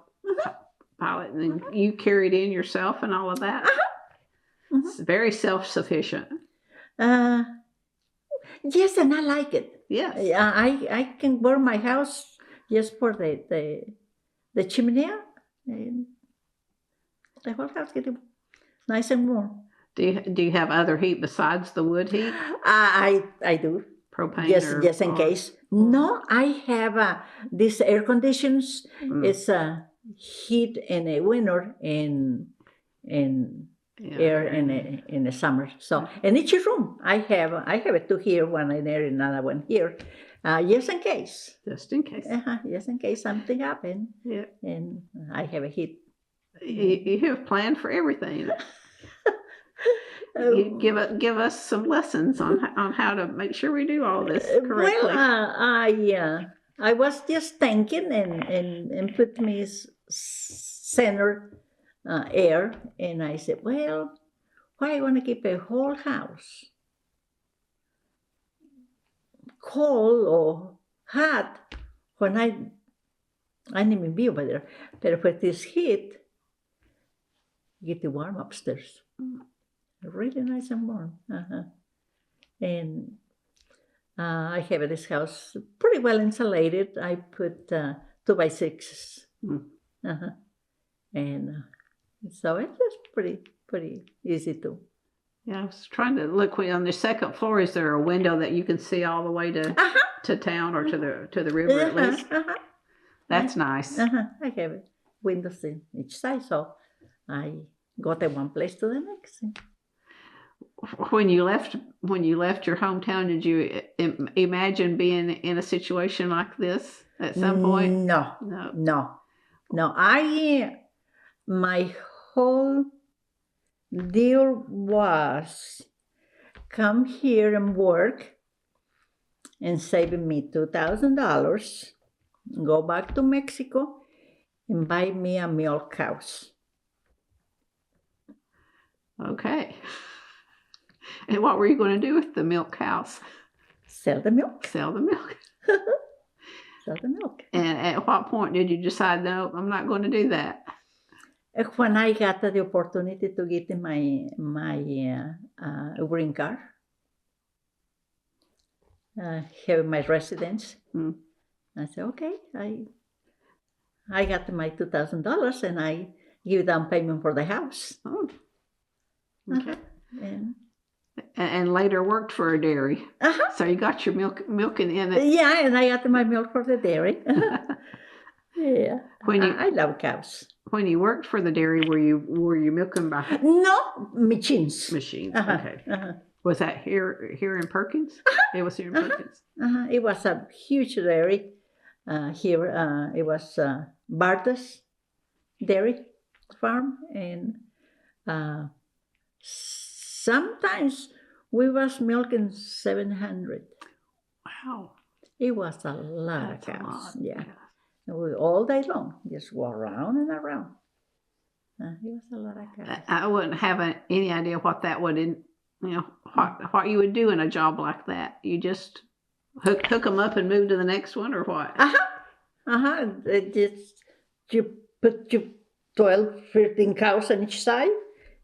and then you carry it in yourself and all of that. It's very self-sufficient. Yes, and I like it. Yes. I can burn my house just for the chimney, and the whole house gets nice and warm. Do you have other heat besides the wood heat? I do. Propane? Just in case. No, I have these air conditions. It's heat in the winter and air in the summer. So in each room, I have it two here, one in there, another one here, just in case. Just in case. Just in case something happens. Yeah. And I have a heat. You have planned for everything. You give us some lessons on how to make sure we do all this correctly. Well, I was just thinking and put me center air, and I said, well, why I want to keep a whole house cold or hot when I didn't even be over there, but with this heat, you get the warm upstairs. Really nice and warm. And I have this house pretty well insulated. I put 2x6. And so it's just pretty easy to. Yeah, I was trying to look on the second floor. Is there a window that you can see all the way to town or to the river at least? That's nice. I have windows in each side, so I go to one place to the next. When you left your hometown, did you imagine being in a situation like this at some point? No. My whole deal was come here and work and saving me $2,000, go back to Mexico and buy me a milk house. Okay. And what were you going to do with the milk house? Sell the milk. Sell the milk. Sell the milk. And at what point did you decide, no, I'm not going to do that? When I got the opportunity to get my green card, have my residence, I said, okay, I got my $2,000 and I give down payment for the house. Oh, okay. And later worked for a dairy. So you got your milking in it. Yeah, and I got my milk for the dairy. Yeah. I love cows. When you worked for the dairy, were you milking by? No, machines. Okay. Was that here in Perkins? It was here in Perkins. It was a huge dairy. Here it was Barta's dairy farm, and sometimes we was milking 700. Wow. It was a lot of cows. Lot. Yeah. And we all day long just go around and around. It was a lot of cows. I wouldn't have any idea what that would, what you would do in a job like that. You just hook them up and move to the next one, or what? You put your 12, 15 cows on each side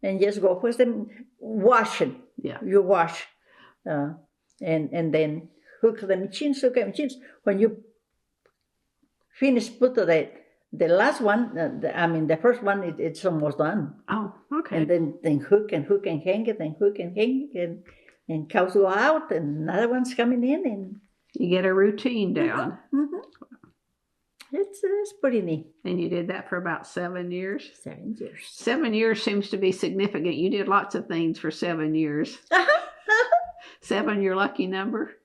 and just go with them washing. Yeah. You wash. And then hook the machines. When you finish put the last one, the first one, it's almost done. Oh, okay. And then hook and hang it, and hook and hang it, and and cows go out, and another one's coming in, and You get a routine down. It's pretty neat. And you did that for about 7 years? 7 years. 7 years seems to be significant. You did lots of things for 7 years. 7, your lucky number?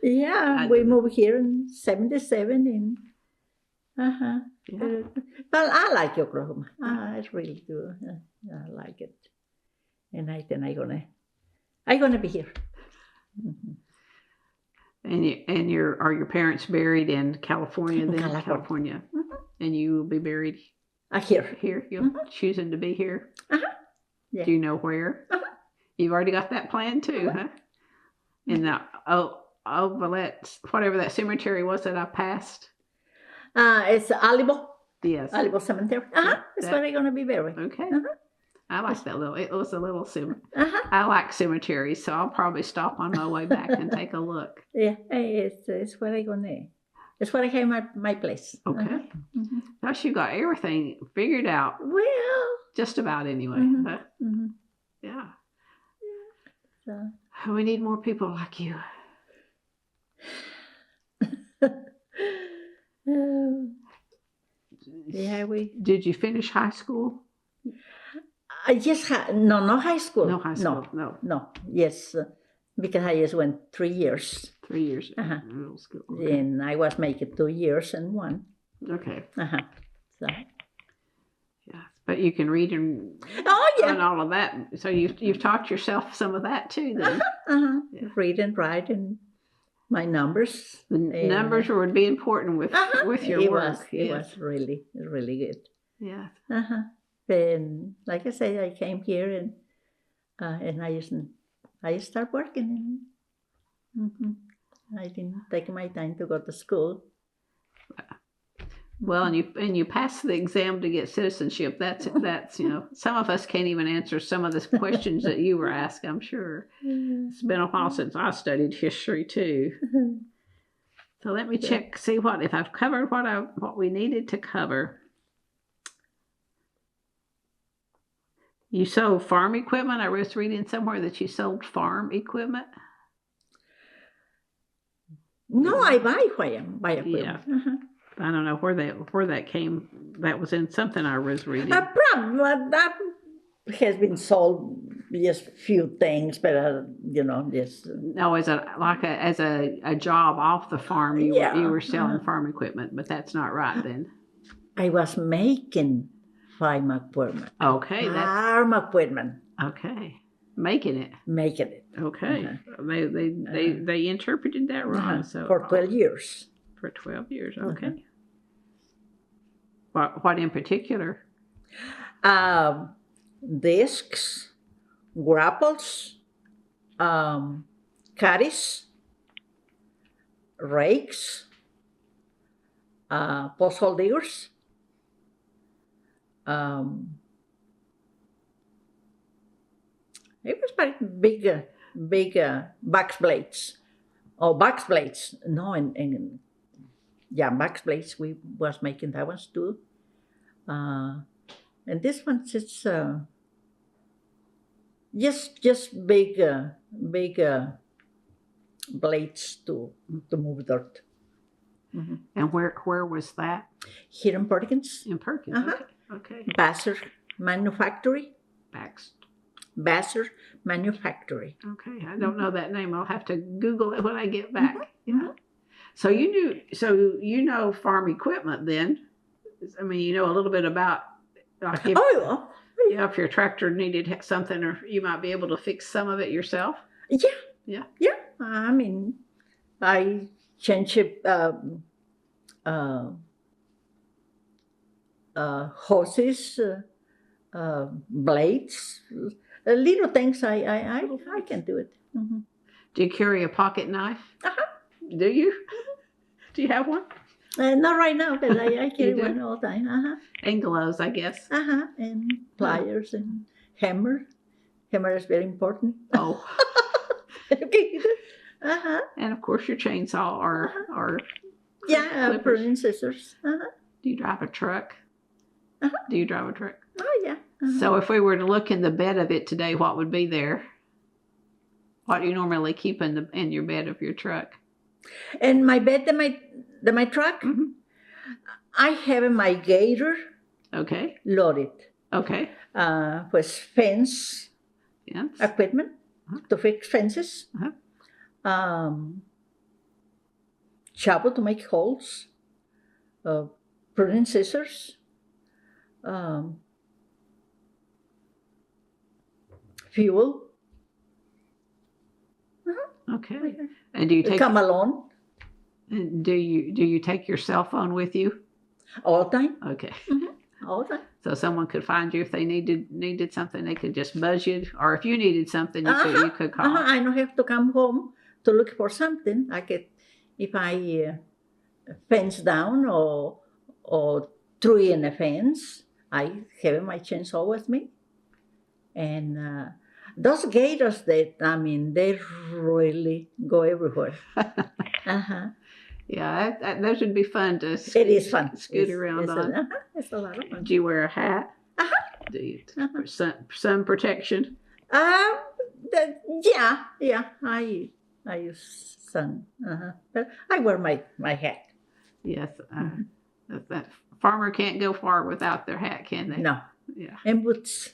Yeah, we moved here in 77, and Yeah. But I like Oklahoma. I really do. I like it, and I think I'm gonna be here. And are your parents buried in California then? California. And you will be buried Here. here? You're choosing to be here? Yeah. Do you know where? You've already got that plan too, huh? In the Ovalette, whatever that cemetery was that I passed. It's Alibo. Yes. Alibo Cemetery. That's where I'm gonna be buried. Okay. I like that little. It was a little I like cemeteries, so I'll probably stop on my way back and take a look. Yeah, it's where I'm gonna. It's where I have my place. Okay. Thus you got everything figured out. Well, Just about anyway. Huh? Yeah. So. We need more people like you. Yeah, Did you finish high school? I just no high school. No high school. No. Yes, because I just went 3 years. 3 years in middle school. Okay. And I was making 2 years and 1. Okay. So. Yeah, but you can read and and all of that. So you've taught yourself some of that too, then. Yeah. Read and write and my numbers. The numbers would be important with your work. It was really good. Yeah. And like I say, I came here and I start working. I didn't take my time to go to school. Well, and you pass the exam to get citizenship. That's some of us can't even answer some of the questions that you were asked. I'm sure it's been a while since I studied history too. So let me check, see if I've covered what we needed to cover. You sold farm equipment. I was reading somewhere that you sold farm equipment. No, I buy equipment. Yeah. I don't know where that came. That was in something I was reading. That has been sold just few things, but just. No, as a job off the farm, you were selling farm equipment, but that's not right then. I was making farm equipment. Okay, farm equipment. Okay, making it. Okay, they interpreted that wrong. So for 12 years. For 12 years, okay. What in particular? Discs, grapples, caddies, rakes, post hole diggers. It was very big box blades. Oh, box blades. No, and box blades. We was making that ones too. And this one's it's just big blades to move dirt. And where was that? Here in Perkins. In Perkins. Okay. Vassar Manufactory. Vassar Manufactory. Okay, I don't know that name. I'll have to Google it when I get back. Yeah. So you know farm equipment then. I mean, you know a little bit about like if your tractor needed something, or you might be able to fix some of it yourself. Yeah. I mean, I change hoses, blades, little things. I can do it. Do you carry a pocket knife? Do you? Do you have one? Not right now, but I carry one all the time. And gloves, I guess. And pliers and hammer. Hammer is very important. Oh. Okay. And of course your chainsaw or pruning scissors. Do you drive a truck? Do you drive a truck? Oh yeah. So if we were to look in the bed of it today, what would be there? What do you normally keep in your bed of your truck? And my bed, my truck, Mhm. I have a migrator Okay. loaded Okay. with fence Yes. equipment to fix fences, Uh-huh. shovel to make holes, pruning scissors, fuel. Okay. And do you take Come along do you take your cell phone with you? all the time. Okay. All the time. So someone could find you if they needed something, they could just buzz you, or if you needed something, you could call. I don't have to come home to look for something. I get if I fence down or tree in a fence. I have my chainsaw with me, and those gators they really go everywhere. Yeah, those would be fun to. It is fun. Scoot around on. It's a lot of fun. Do you wear a hat? Do you for sun protection? Yeah. I use sun. But I wear my hat. Yes. That farmer can't go far without their hat, can they? No. Yeah. And boots.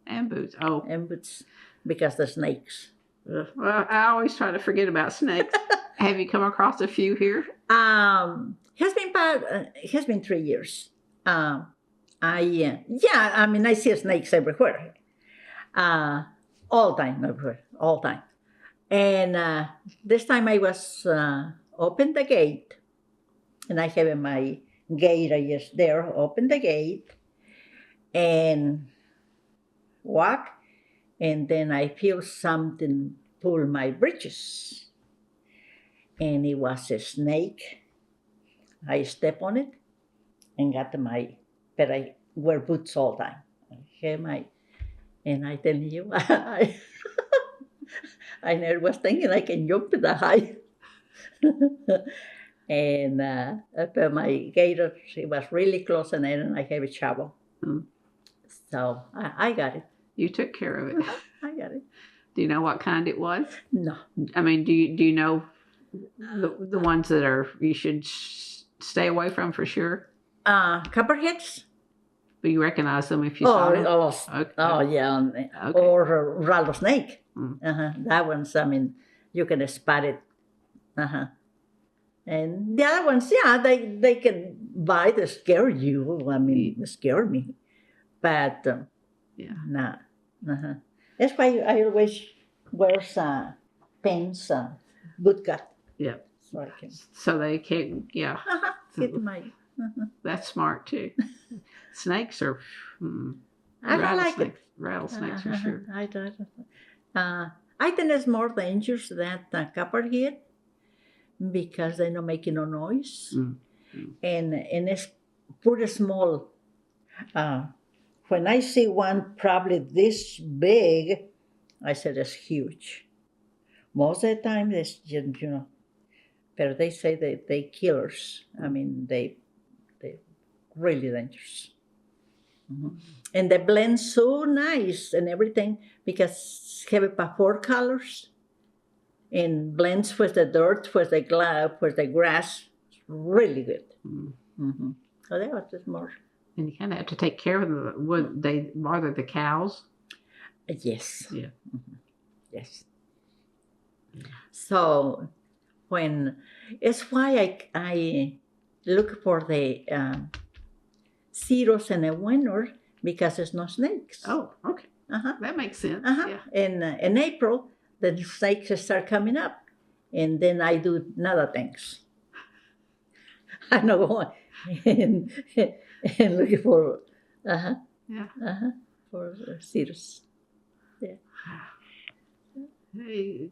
And boots. Oh. And boots because the snakes. Well, I always try to forget about snakes. Have you come across a few here? It has been 3 years. I see snakes everywhere. All time, everywhere, all time. And this time I was open the gate, and I have my gate. I just there, open the gate, and walk, and then I feel something pull my breeches, and it was a snake. I step on it, and got but I wear boots all the time. I have and I tell you, I never was thinking I can jump that high. And but my gator, it was really close, and then I have a shovel. So I got it. You took care of it. I got it. Do you know what kind it was? No. I mean, do you know the ones that you should stay away from for sure? Copperheads. But you recognize them if you saw them? Yeah. Okay. Or rattlesnake. That one's, you can spot it. And the other ones, they can bite and scare you. Scare me. But, nah. That's why I always wear pants, boot cut. Yeah. So they can't, Get my... That's smart too. Snakes are I don't like it. Rattlesnakes for sure. I don't. I think it's more dangerous than copperhead because they're not making no noise, and it's pretty small. When I see one probably this big, I said it's huge. Most of the time, it's but they say they killers. They really dangerous. And they blend so nice and everything because have about 4 colors and blends with the dirt, with the grass. It's really good. So that was just more. And you kind of have to take care of them. Would they bother the cows? Yes. Yeah. Yes. So it's why I look for the cereals in the winter because there's no snakes. Oh, okay. That makes sense. Yeah. In April, the snakes start coming up, and then I do other things. I know go and looking for for cereals. Yeah. Hey,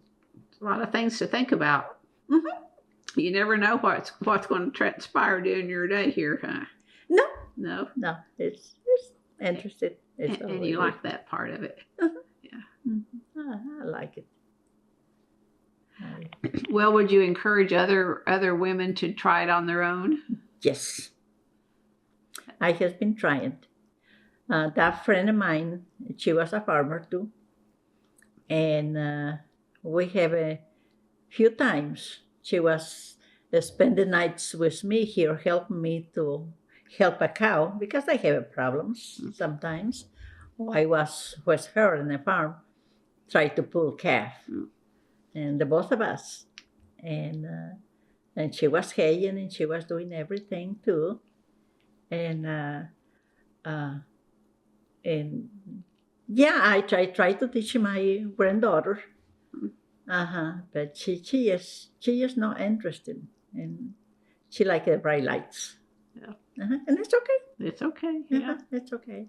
a lot of things to think about. You never know what's going to transpire during your day here, huh? No. It's interesting. And you like that part of it. Yeah. I like it. Well, would you encourage other women to try it on their own? Yes. I have been trying. that friend of mine, she was a farmer too. And we have a few times she was spend the nights with me here, helping me to help a cow because I have problems sometimes. I was with her in the farm, try to pull calf, and the both of us, and she was haying and she was doing everything too, and and yeah, I try to teach my granddaughter. But she is not interested, and she like the bright lights. Yeah. And it's okay. It's okay. Yeah. It's okay.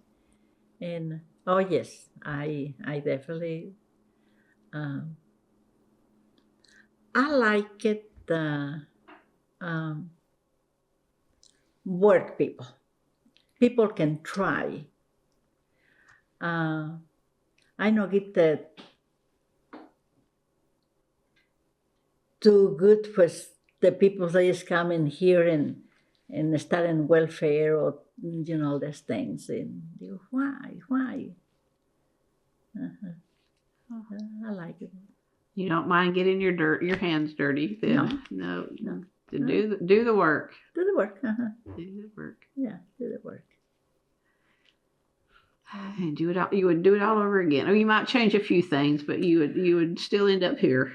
And oh yes, I definitely I like it. Work people. People can try. I know get too good for the people that is coming here and start in welfare or these things, and why? I like it. You don't mind getting your hands dirty, then? No. To do the work. Do the work. Do the work. Yeah, do the work. And do it all. You would do it all over again, or you might change a few things, but you would still end up here.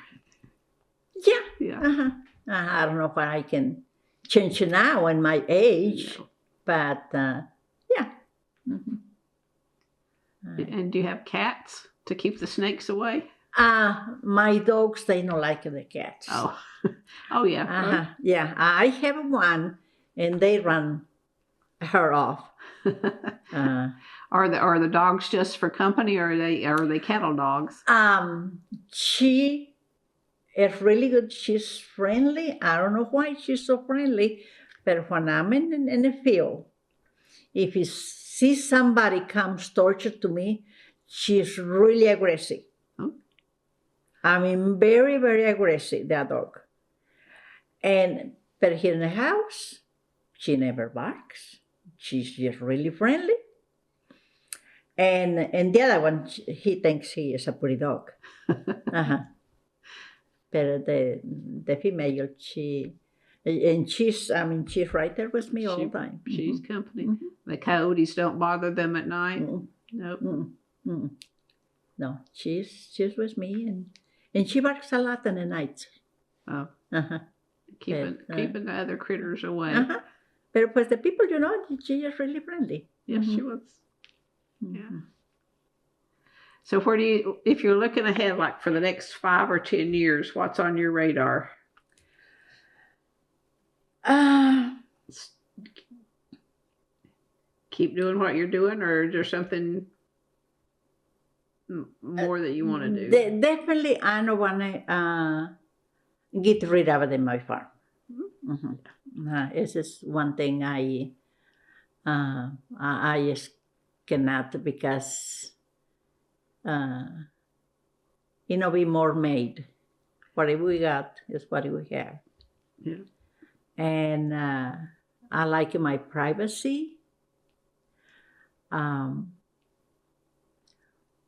Yeah. Yeah. I don't know if I can change it now in my age, but yeah. And do you have cats to keep the snakes away? My dogs, they don't like the cats. Oh yeah. Yeah, I have one, and they run her off. Are the dogs just for company, or are they cattle dogs? She is really good. She's friendly. I don't know why she's so friendly, but when I'm in the field, if you see somebody comes torture to me, she's really aggressive. I mean, very, very aggressive, that dog. But here in the house, she never barks. She's just really friendly. And the other one, he thinks he is a pretty dog. But the female, she's right there with me all the time. She's company. The coyotes don't bother them at night. Nope. No, she's with me, and she barks a lot in the night. Oh. Keeping the other critters away. But with the people, she is really friendly. Yes, she was. Yeah. So where do you, if you're looking ahead, like for the next 5 or 10 years, what's on your radar? Keep doing what you're doing, or is there something more that you want to do? Definitely, I don't want to get rid of it in my farm. This is one thing I just cannot, because be more made. What we got is what we have. Yeah. And I like my privacy.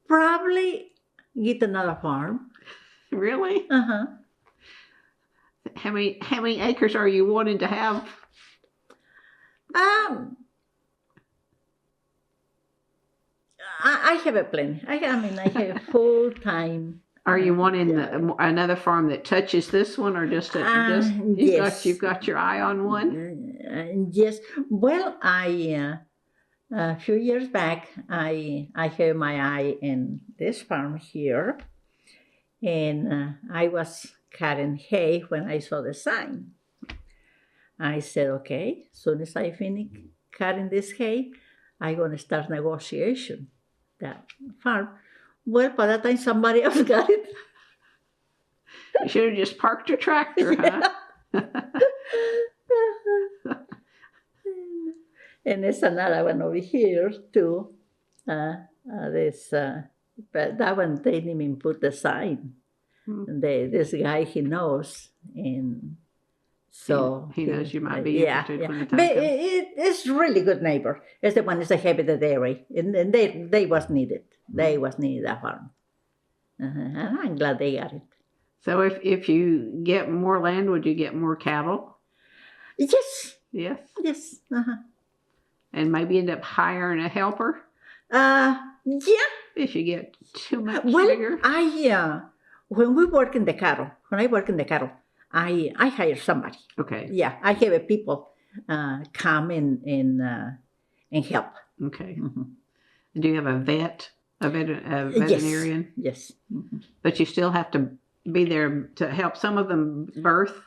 Probably get another farm. Really? How many acres are you wanting to have? I have a plan. I have full time. Are you wanting another farm that touches this one, or just yes. You've got your eye on one? Yes. Well, a few years back, I have my eye in this farm here, and I was cutting hay when I saw the sign. I said, okay, as soon as I finish cutting this hay, I'm going to start negotiation that farm. Well, by that time, somebody else got it. You should have just parked your tractor, huh? And there's another one over here, too. But that one, they didn't even put the sign. This guy, he knows. And So he knows you might be yeah, interested yeah. when the But time comes. it's really good neighbor. It's the one is a heavy the dairy, and they was needed. They was needed a farm. And I'm glad they got it. So if you get more land, would you get more cattle? Yes, Yes. yes. And maybe end up hiring a helper Yeah. if you get too much Well, bigger. when we work in the cattle, when I work in the cattle, I hire somebody. Okay. Yeah, I have a people come and help. Okay. Mm-hmm. Do you have a veterinarian? Yes. Mm-hmm. But you still have to be there to help some of them birth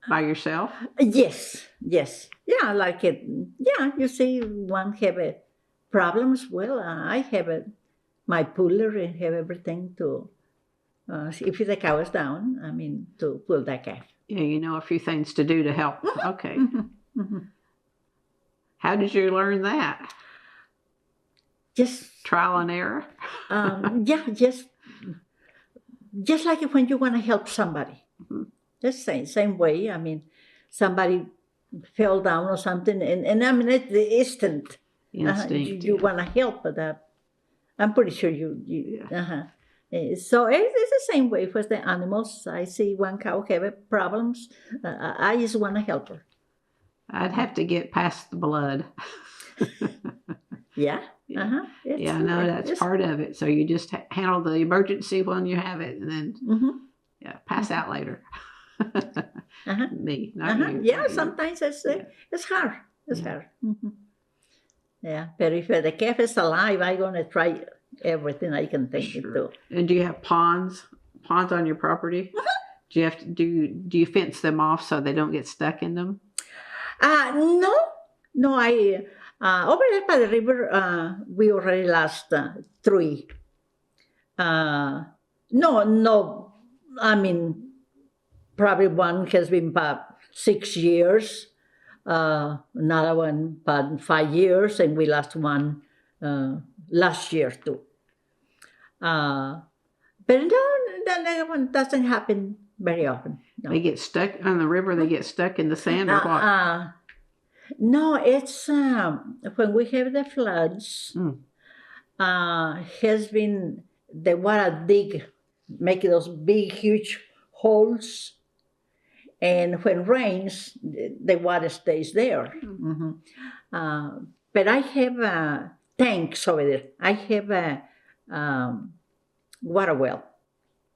by yourself? Yes. Yeah, like it. Yeah, you see, one have problems. Well, I have my puller and have everything to. If the cow is down, I mean, to pull that calf. Yeah, you know a few things to do to help. Okay. Mm-hmm. Mm-hmm. How did you learn that? Just Trial and error? yeah, just like when you want to help somebody. Mm-hmm. The same way. I mean, somebody fell down or something, and I mean, it's the instant. Instinct. You want to help, but I'm pretty sure you. Yeah. So it's the same way for the animals. I see one cow have problems. I just want to help her. I'd have to get past the blood. Yeah. Yeah. Yeah, no, that's part of it. So you just handle the emergency when you have it, and then pass out later. Me, not you. Yeah, not you. sometimes it's hard. It's hard. Mm-hmm. Yeah, but if the calf is alive, I'm gonna try everything I can think to do. And do you have ponds on your property? Do you have to do you fence them off so they don't get stuck in them? No. I over there by the river, we already lost 3. No. I mean, probably one has been about 6 years. Another one about 5 years, and we lost one last year too. But no, that one doesn't happen very often. No. They get stuck on the river. They get stuck in the sand or what? No, it's when we have the floods. Has been the water make those big, huge holes, and when rains, the water stays there. Mm-hmm. But I have tanks over there. I have a water well,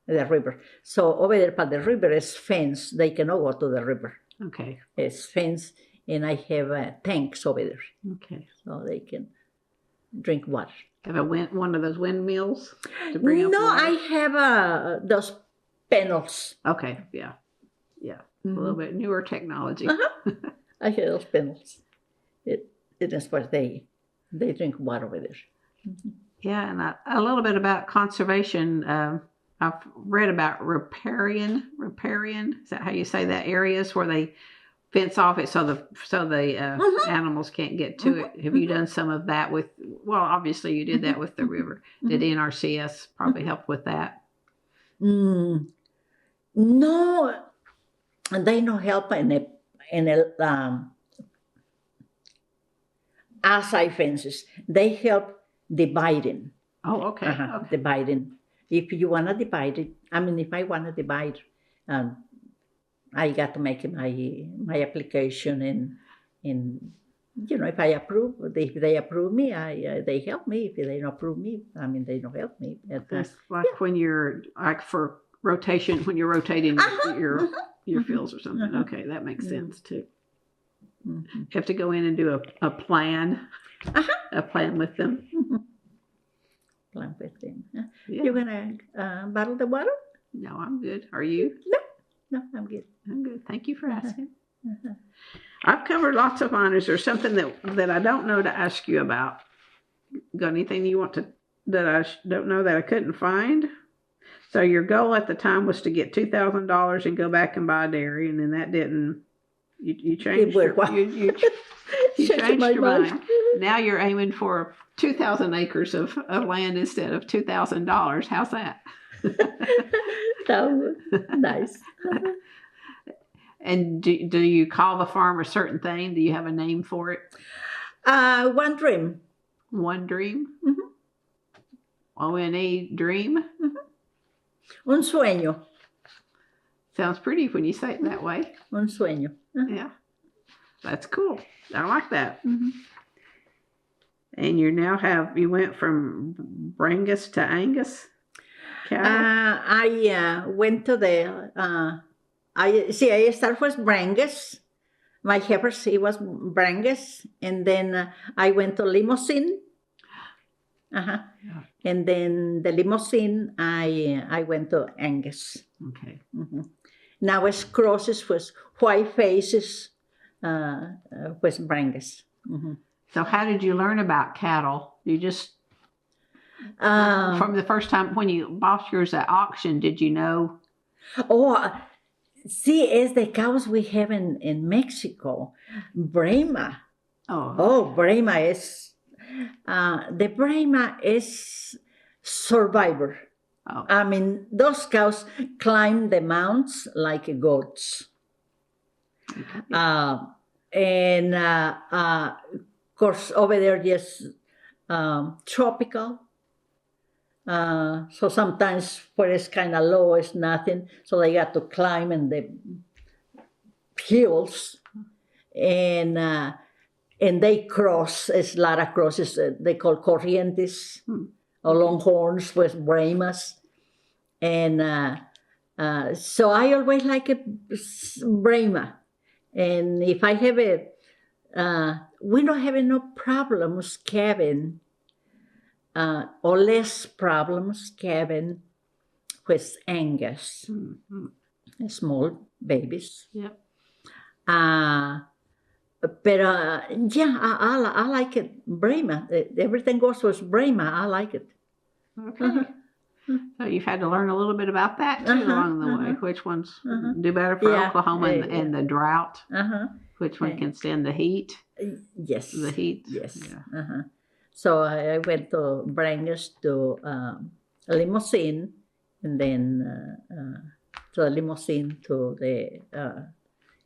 the river. So over there by the river is fence. They cannot go to the river. Okay. It's fence, and I have tanks over there. Okay. So they can drink water. Have one of those windmills to bring up water? I have those panels. Okay. Yeah. Mm-hmm. A little bit newer technology. I have those panels. It is where they drink water with it. Mm-hmm. Yeah, and a little bit about conservation. I've read about riparian. Is that how you say that? Areas where they fence off it so the animals can't get to it. Have you done some of that with? Well, obviously you did that with the river. Did NRCS probably help with that? No, they no help in the outside fences. They help dividing. Oh, okay. Dividing. If you want to divide it, I mean, if I want to divide, I got to make my application and if I approve, if they approve me, they help me. If they don't approve me, I mean, they don't help me. That's like when you're for rotation, when you're rotating your fields or something. Okay, that makes sense too. You have to go in and do a plan, a plan with them. Plan with them. Yeah. You're gonna bottle the water? No, I'm good. Are you? No, I'm good. I'm good. Thank you for asking. I've covered lots of mine. Is there something that I don't know to ask you about? Got anything you want that I don't know that I couldn't find? So your goal at the time was to get $2,000 and go back and buy a dairy, and then that didn't. You changed you changed your mind. Now you're aiming for 2,000 acres of land instead of $2,000. How's that? Oh, nice. And do you call the farm a certain thing? Do you have a name for it? One dream. One dream? Mhm. ONE dream? Un sueño. Sounds pretty when you say it that way. Un sueño. Yeah. That's cool. I like that. Mhm. And you went from Brangus to Angus cattle? I went to the, I started with Brangus. My heifers, he was Brangus. And then I went to Limousine. Yeah. And then the Limousine, I went to Angus. Okay. Mhm. Now it's crosses with white faces with Brangus. Mhm. So how did you learn about cattle? You just, from the first time when you bought yours at auction, did you know? See, it's the cows we have in Mexico. Brahma. Oh. Brahma is, the Brahma is survivor. Oh. I mean, those cows climb the mounts like goats. Okay. And of course, over there, just tropical. So sometimes where it's kind of low, it's nothing. So they got to climb in the hills. And they cross, it's a lot of crosses, they call corrientes, or longhorns with Brahmas. And so I always like a Brahma. And if I have we don't have no problems calving, or less problems calving with Angus, small babies. Yep. But yeah, I like it, Brahma. Everything goes with Brahma. I like it. Okay. So you've had to learn a little bit about that too along the way. Which ones do better for Oklahoma and the drought? Which one can stand the heat? Yes. The heat. Yes. Yeah. So I went to Brangus to Limousine, and then to the Limousine to the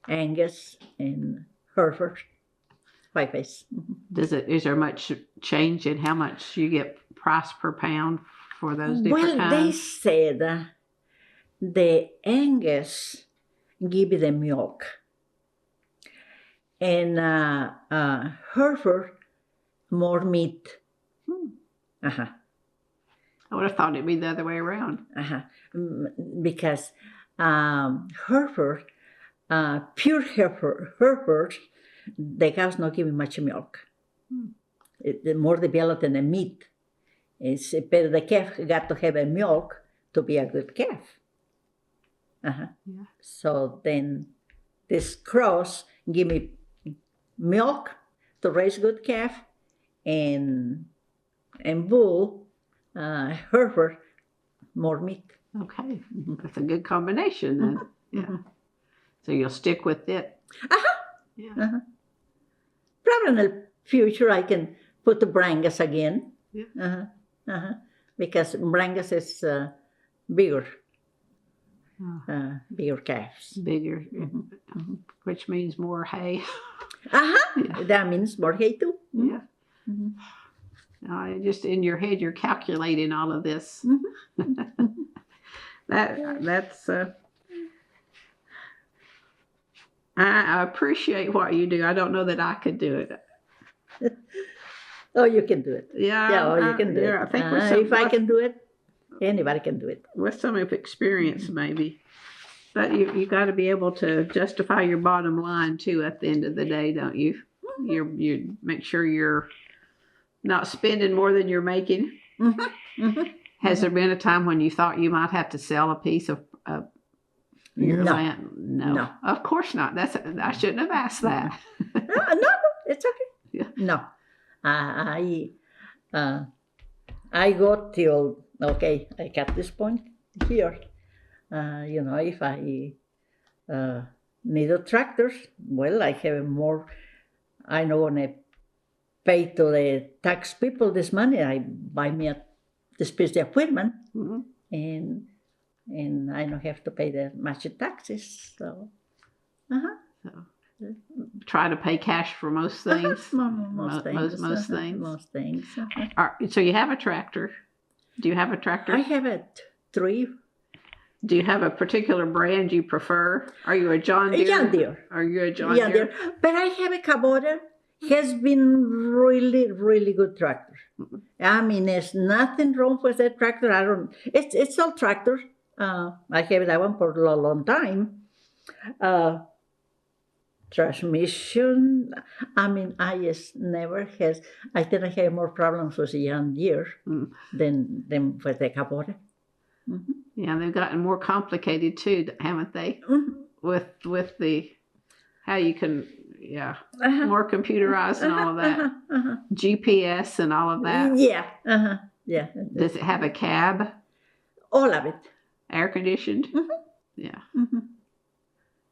Angus and Hereford, white face. Is there much change in how much you get price per pound for those different kinds? They said the Angus give you the milk, and Hereford more meat. I would have thought it'd be the other way around. Because Hereford, pure Hereford, the cows not giving much milk. The more developed than the meat. But the calf got to have a milk to be a good calf. Yeah. So then this cross give me milk to raise good calf, and bull, Hereford, more meat. Okay, that's a good combination then. Yeah. So you'll stick with it. Yeah. Probably in the future I can put the Brangus again. Yeah. Because Brangus is bigger. Bigger calves. Bigger, which means more hay. Yeah. That means more hay too. Yeah. Just in your head, you're calculating all of this. That's. I appreciate what you do. I don't know that I could do it. Oh, you can do it. Yeah. You can do it. I think if I can do it, anybody can do it. With some experience, maybe. But you got to be able to justify your bottom line too at the end of the day, don't you? You make sure you're not spending more than you're making. Has there been a time when you thought you might have to sell a piece of your land? No, of course not. I shouldn't have asked that. No, it's okay. Yeah. No, I got till okay. I got this point here. If I need a tractor, well, I have more. I don't want to pay to the tax people this money. I buy me this piece of equipment, and I don't have to pay that much taxes. So So, try to pay cash for most things. Most things. Most things. Most things. So you have a tractor. Do you have a tractor? I have a 3. Do you have a particular brand you prefer? Are you a John Deere? John Deere. Are you a John Deere? But I have a Kubota. Has been really, really good tractor. I mean, there's nothing wrong with that tractor. It's all tractor. I have that one for a long time. Transmission. I mean, I just never has. I think I have more problems with the John Deere than with the Kubota. Mm-hmm. Yeah, they've gotten more complicated too, haven't they? Mm-hmm. With the how you can more computerized and all of that, GPS and all of that. Yeah, yeah. Does it have a cab? All of it. Air conditioned. Mm-hmm. Yeah. Mm-hmm.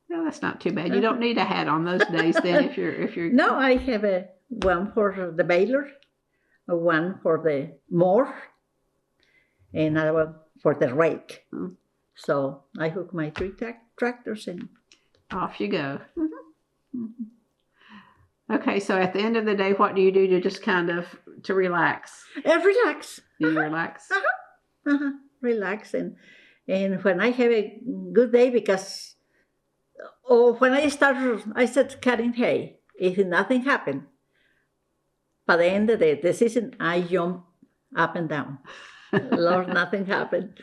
No, that's not too bad. You don't need a hat on those days then if you're. No, I have one for the baler, one for the mower, and another one for the rake. Mm. So I hook my 3 tractors and off you go. Mm-hmm. Mm-hmm. Okay, so at the end of the day, what do you do to just kind of to relax? Relax. Do you relax? Relax and when I have a good day because when I start cutting hay, if nothing happened, by the end of the season, I jump up and down. Lord, nothing happened.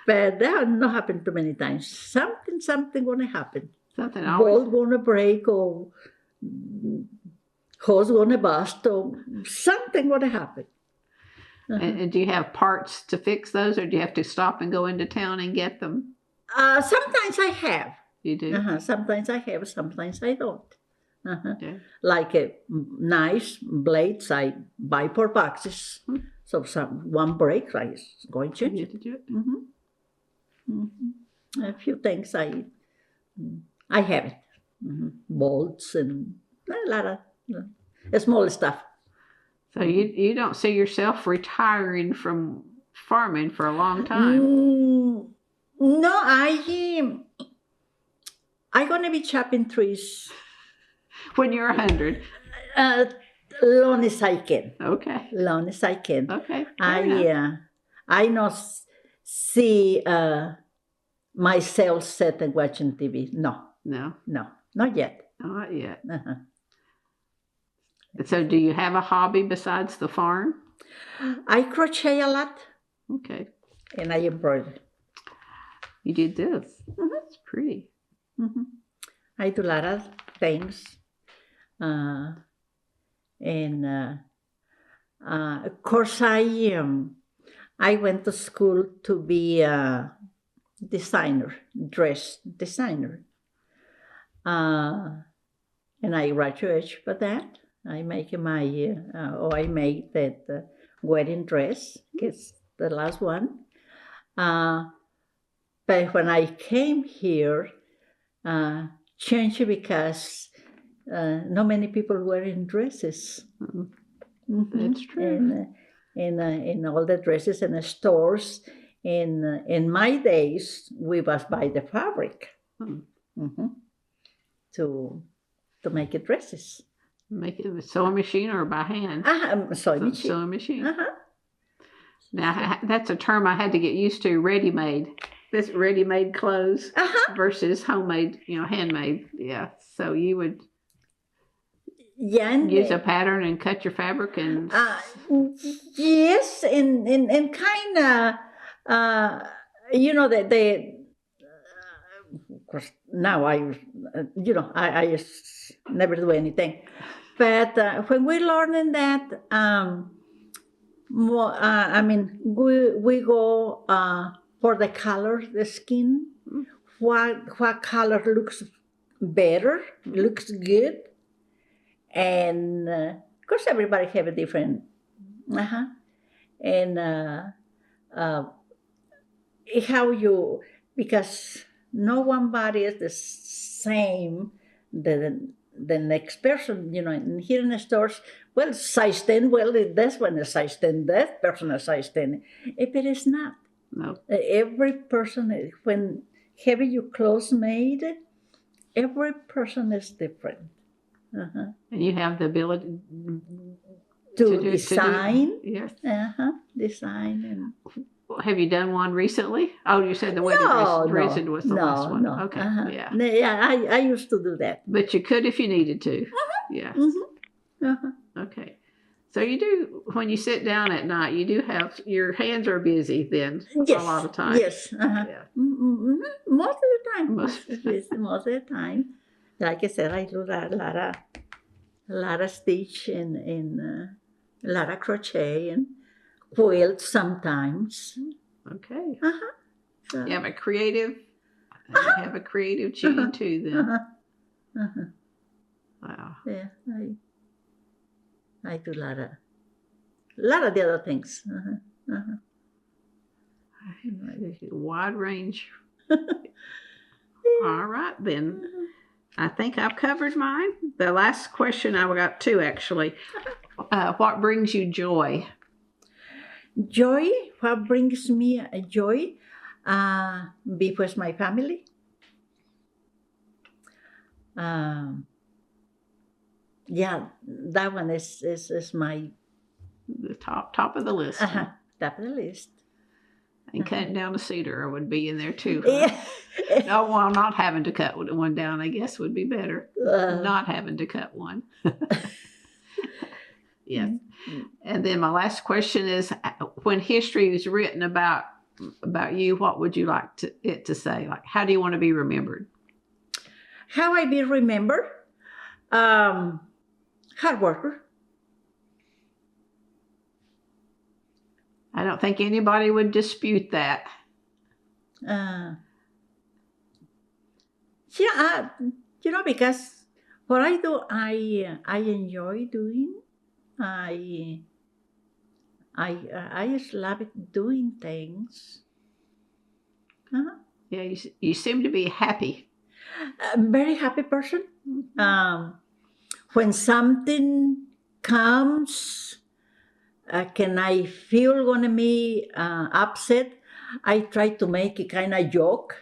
But that not happened too many times. Something gonna happen. Something always. Bolt gonna break or hose gonna bust or something gonna happen. And do you have parts to fix those, or do you have to stop and go into town and get them? Sometimes I have. You do? Sometimes I have, sometimes I don't. Yeah. Like nice blades, I buy per boxes. Mm-hmm. So one break, I going to change it. Do it. Mm-hmm. Mm-hmm. A few things I have it. Mm-hmm. Bolts and a lot of small stuff. So you don't see yourself retiring from farming for a long time? No, I'm gonna be chopping trees when you're 100. Long as I can. Okay. Long as I can. Okay. I not see myself sitting watching TV. No, not yet. Not yet. So do you have a hobby besides the farm? I crochet a lot. Okay. And I embroider. You did this. Mm-hmm. It's pretty. Mm-hmm. I do a lot of things. Of course, I went to school to be a designer, dress designer. And I graduated for that. I make I made that wedding dress. It's the last one. But when I came here, changed because not many people wearing dresses. Mm-hmm. That's true. In all the dresses in the stores. In my days, we was buy the fabric to make it dresses. Make it with sewing machine or by hand? Sewing machine. Sewing machine. Now, that's a term I had to get used to, ready-made. This ready-made clothes versus homemade, handmade. Yeah. So you would use a pattern and cut your fabric and... yes, and kind of, of course, now I just never do anything. But when we learned that, we go for the color, the skin, what color looks better, looks good. And of course, everybody have a different, and how you, because no one body is the same the next person, here in the stores, well, size 10, well, this one is size 10, that person is size 10. If it is not. No. Every person, when having your clothes made, every person is different. And you have the ability To design. Yes. Design and. Have you done one recently? Oh, you said the wedding dress was the last one. No. Okay. Yeah. Yeah, I used to do that. But you could if you needed to. Yes. Okay. So you do, when you sit down at night, you do have, your hands are busy then a lot of times. Yes. Yeah. Most of the time. Most Most of the time. Like I said, I do a lot of stitch and a lot of crochet and quilt sometimes. Okay. So. You have a creative, gene too then. Wow. Yeah, I do a lot of the other things. Wide range. All right, then. I think I've covered mine. The last question, I've got two actually. What brings you joy? Joy? What brings me joy? Be with my family. Yeah, that one is my the top of the list. Top of the list. And cutting down a cedar would be in there too. Huh? Yeah. No, well, not having to cut one down, I guess, would be better. Not having to cut one. Yes. And then my last question is, when history is written about you, what would you like it to say? Like, how do you want to be remembered? How I be remembered? Hard worker. I don't think anybody would dispute that. Yeah, because what I do, I enjoy doing. I just love it doing things. Yeah, you seem to be happy. A very happy person. When something comes, can I feel gonna be upset? I try to make a kind of joke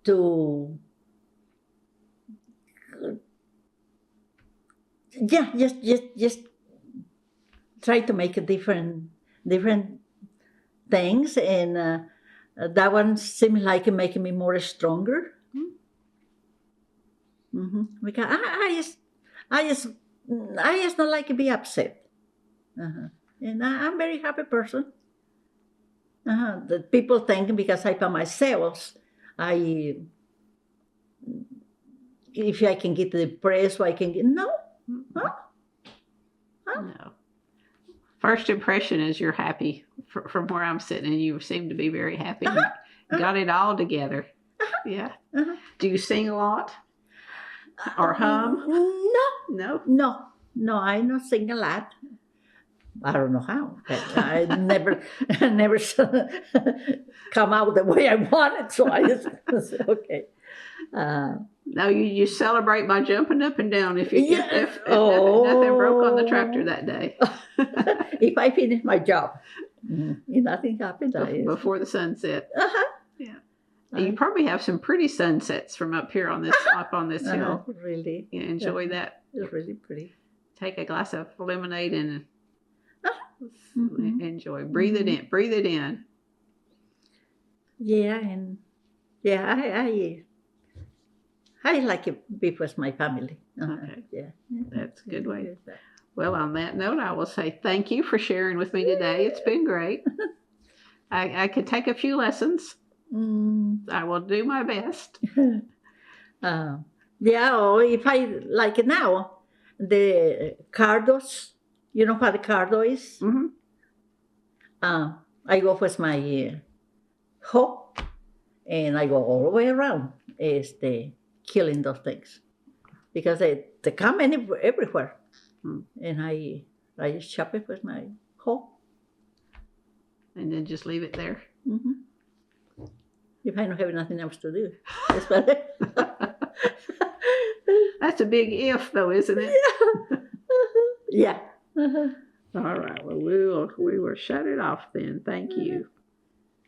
to, just try to make a different things, and that one seems like making me more stronger. Because I just don't like to be upset, and I'm a very happy person. The people think because I by myself, if I can get depressed, or I can get no. No. First impression is you're happy. From where I'm sitting, and you seem to be very happy. You got it all together. Yeah. Do you sing a lot? Or hum? No. I don't sing a lot. I don't know how. I never come out the way I wanted, so I just okay. No, you celebrate by jumping up and down if nothing broke on the tractor that day. If I finish my job, nothing happened. Before the sunset. Yeah. You probably have some pretty sunsets from up here up on this hill. Really. You enjoy that. It's really pretty. Take a glass of lemonade and enjoy. Breathe it in. Breathe it in. Yeah, and I like to be with my family. Okay. Yeah. That's a good way. Well, on that note, I will say thank you for sharing with me today. It's been great. I could take a few lessons. I will do my best. If I like it now, the cardos, you know what the cardo is? I go with my hoe, and I go all the way around. Is killing those things because they come everywhere, and I just chop it with my hoe, and then just leave it there. If I don't have nothing else to do, that's a big if, though, isn't it? Yeah. All right. Well, we will shut it off then. Thank you.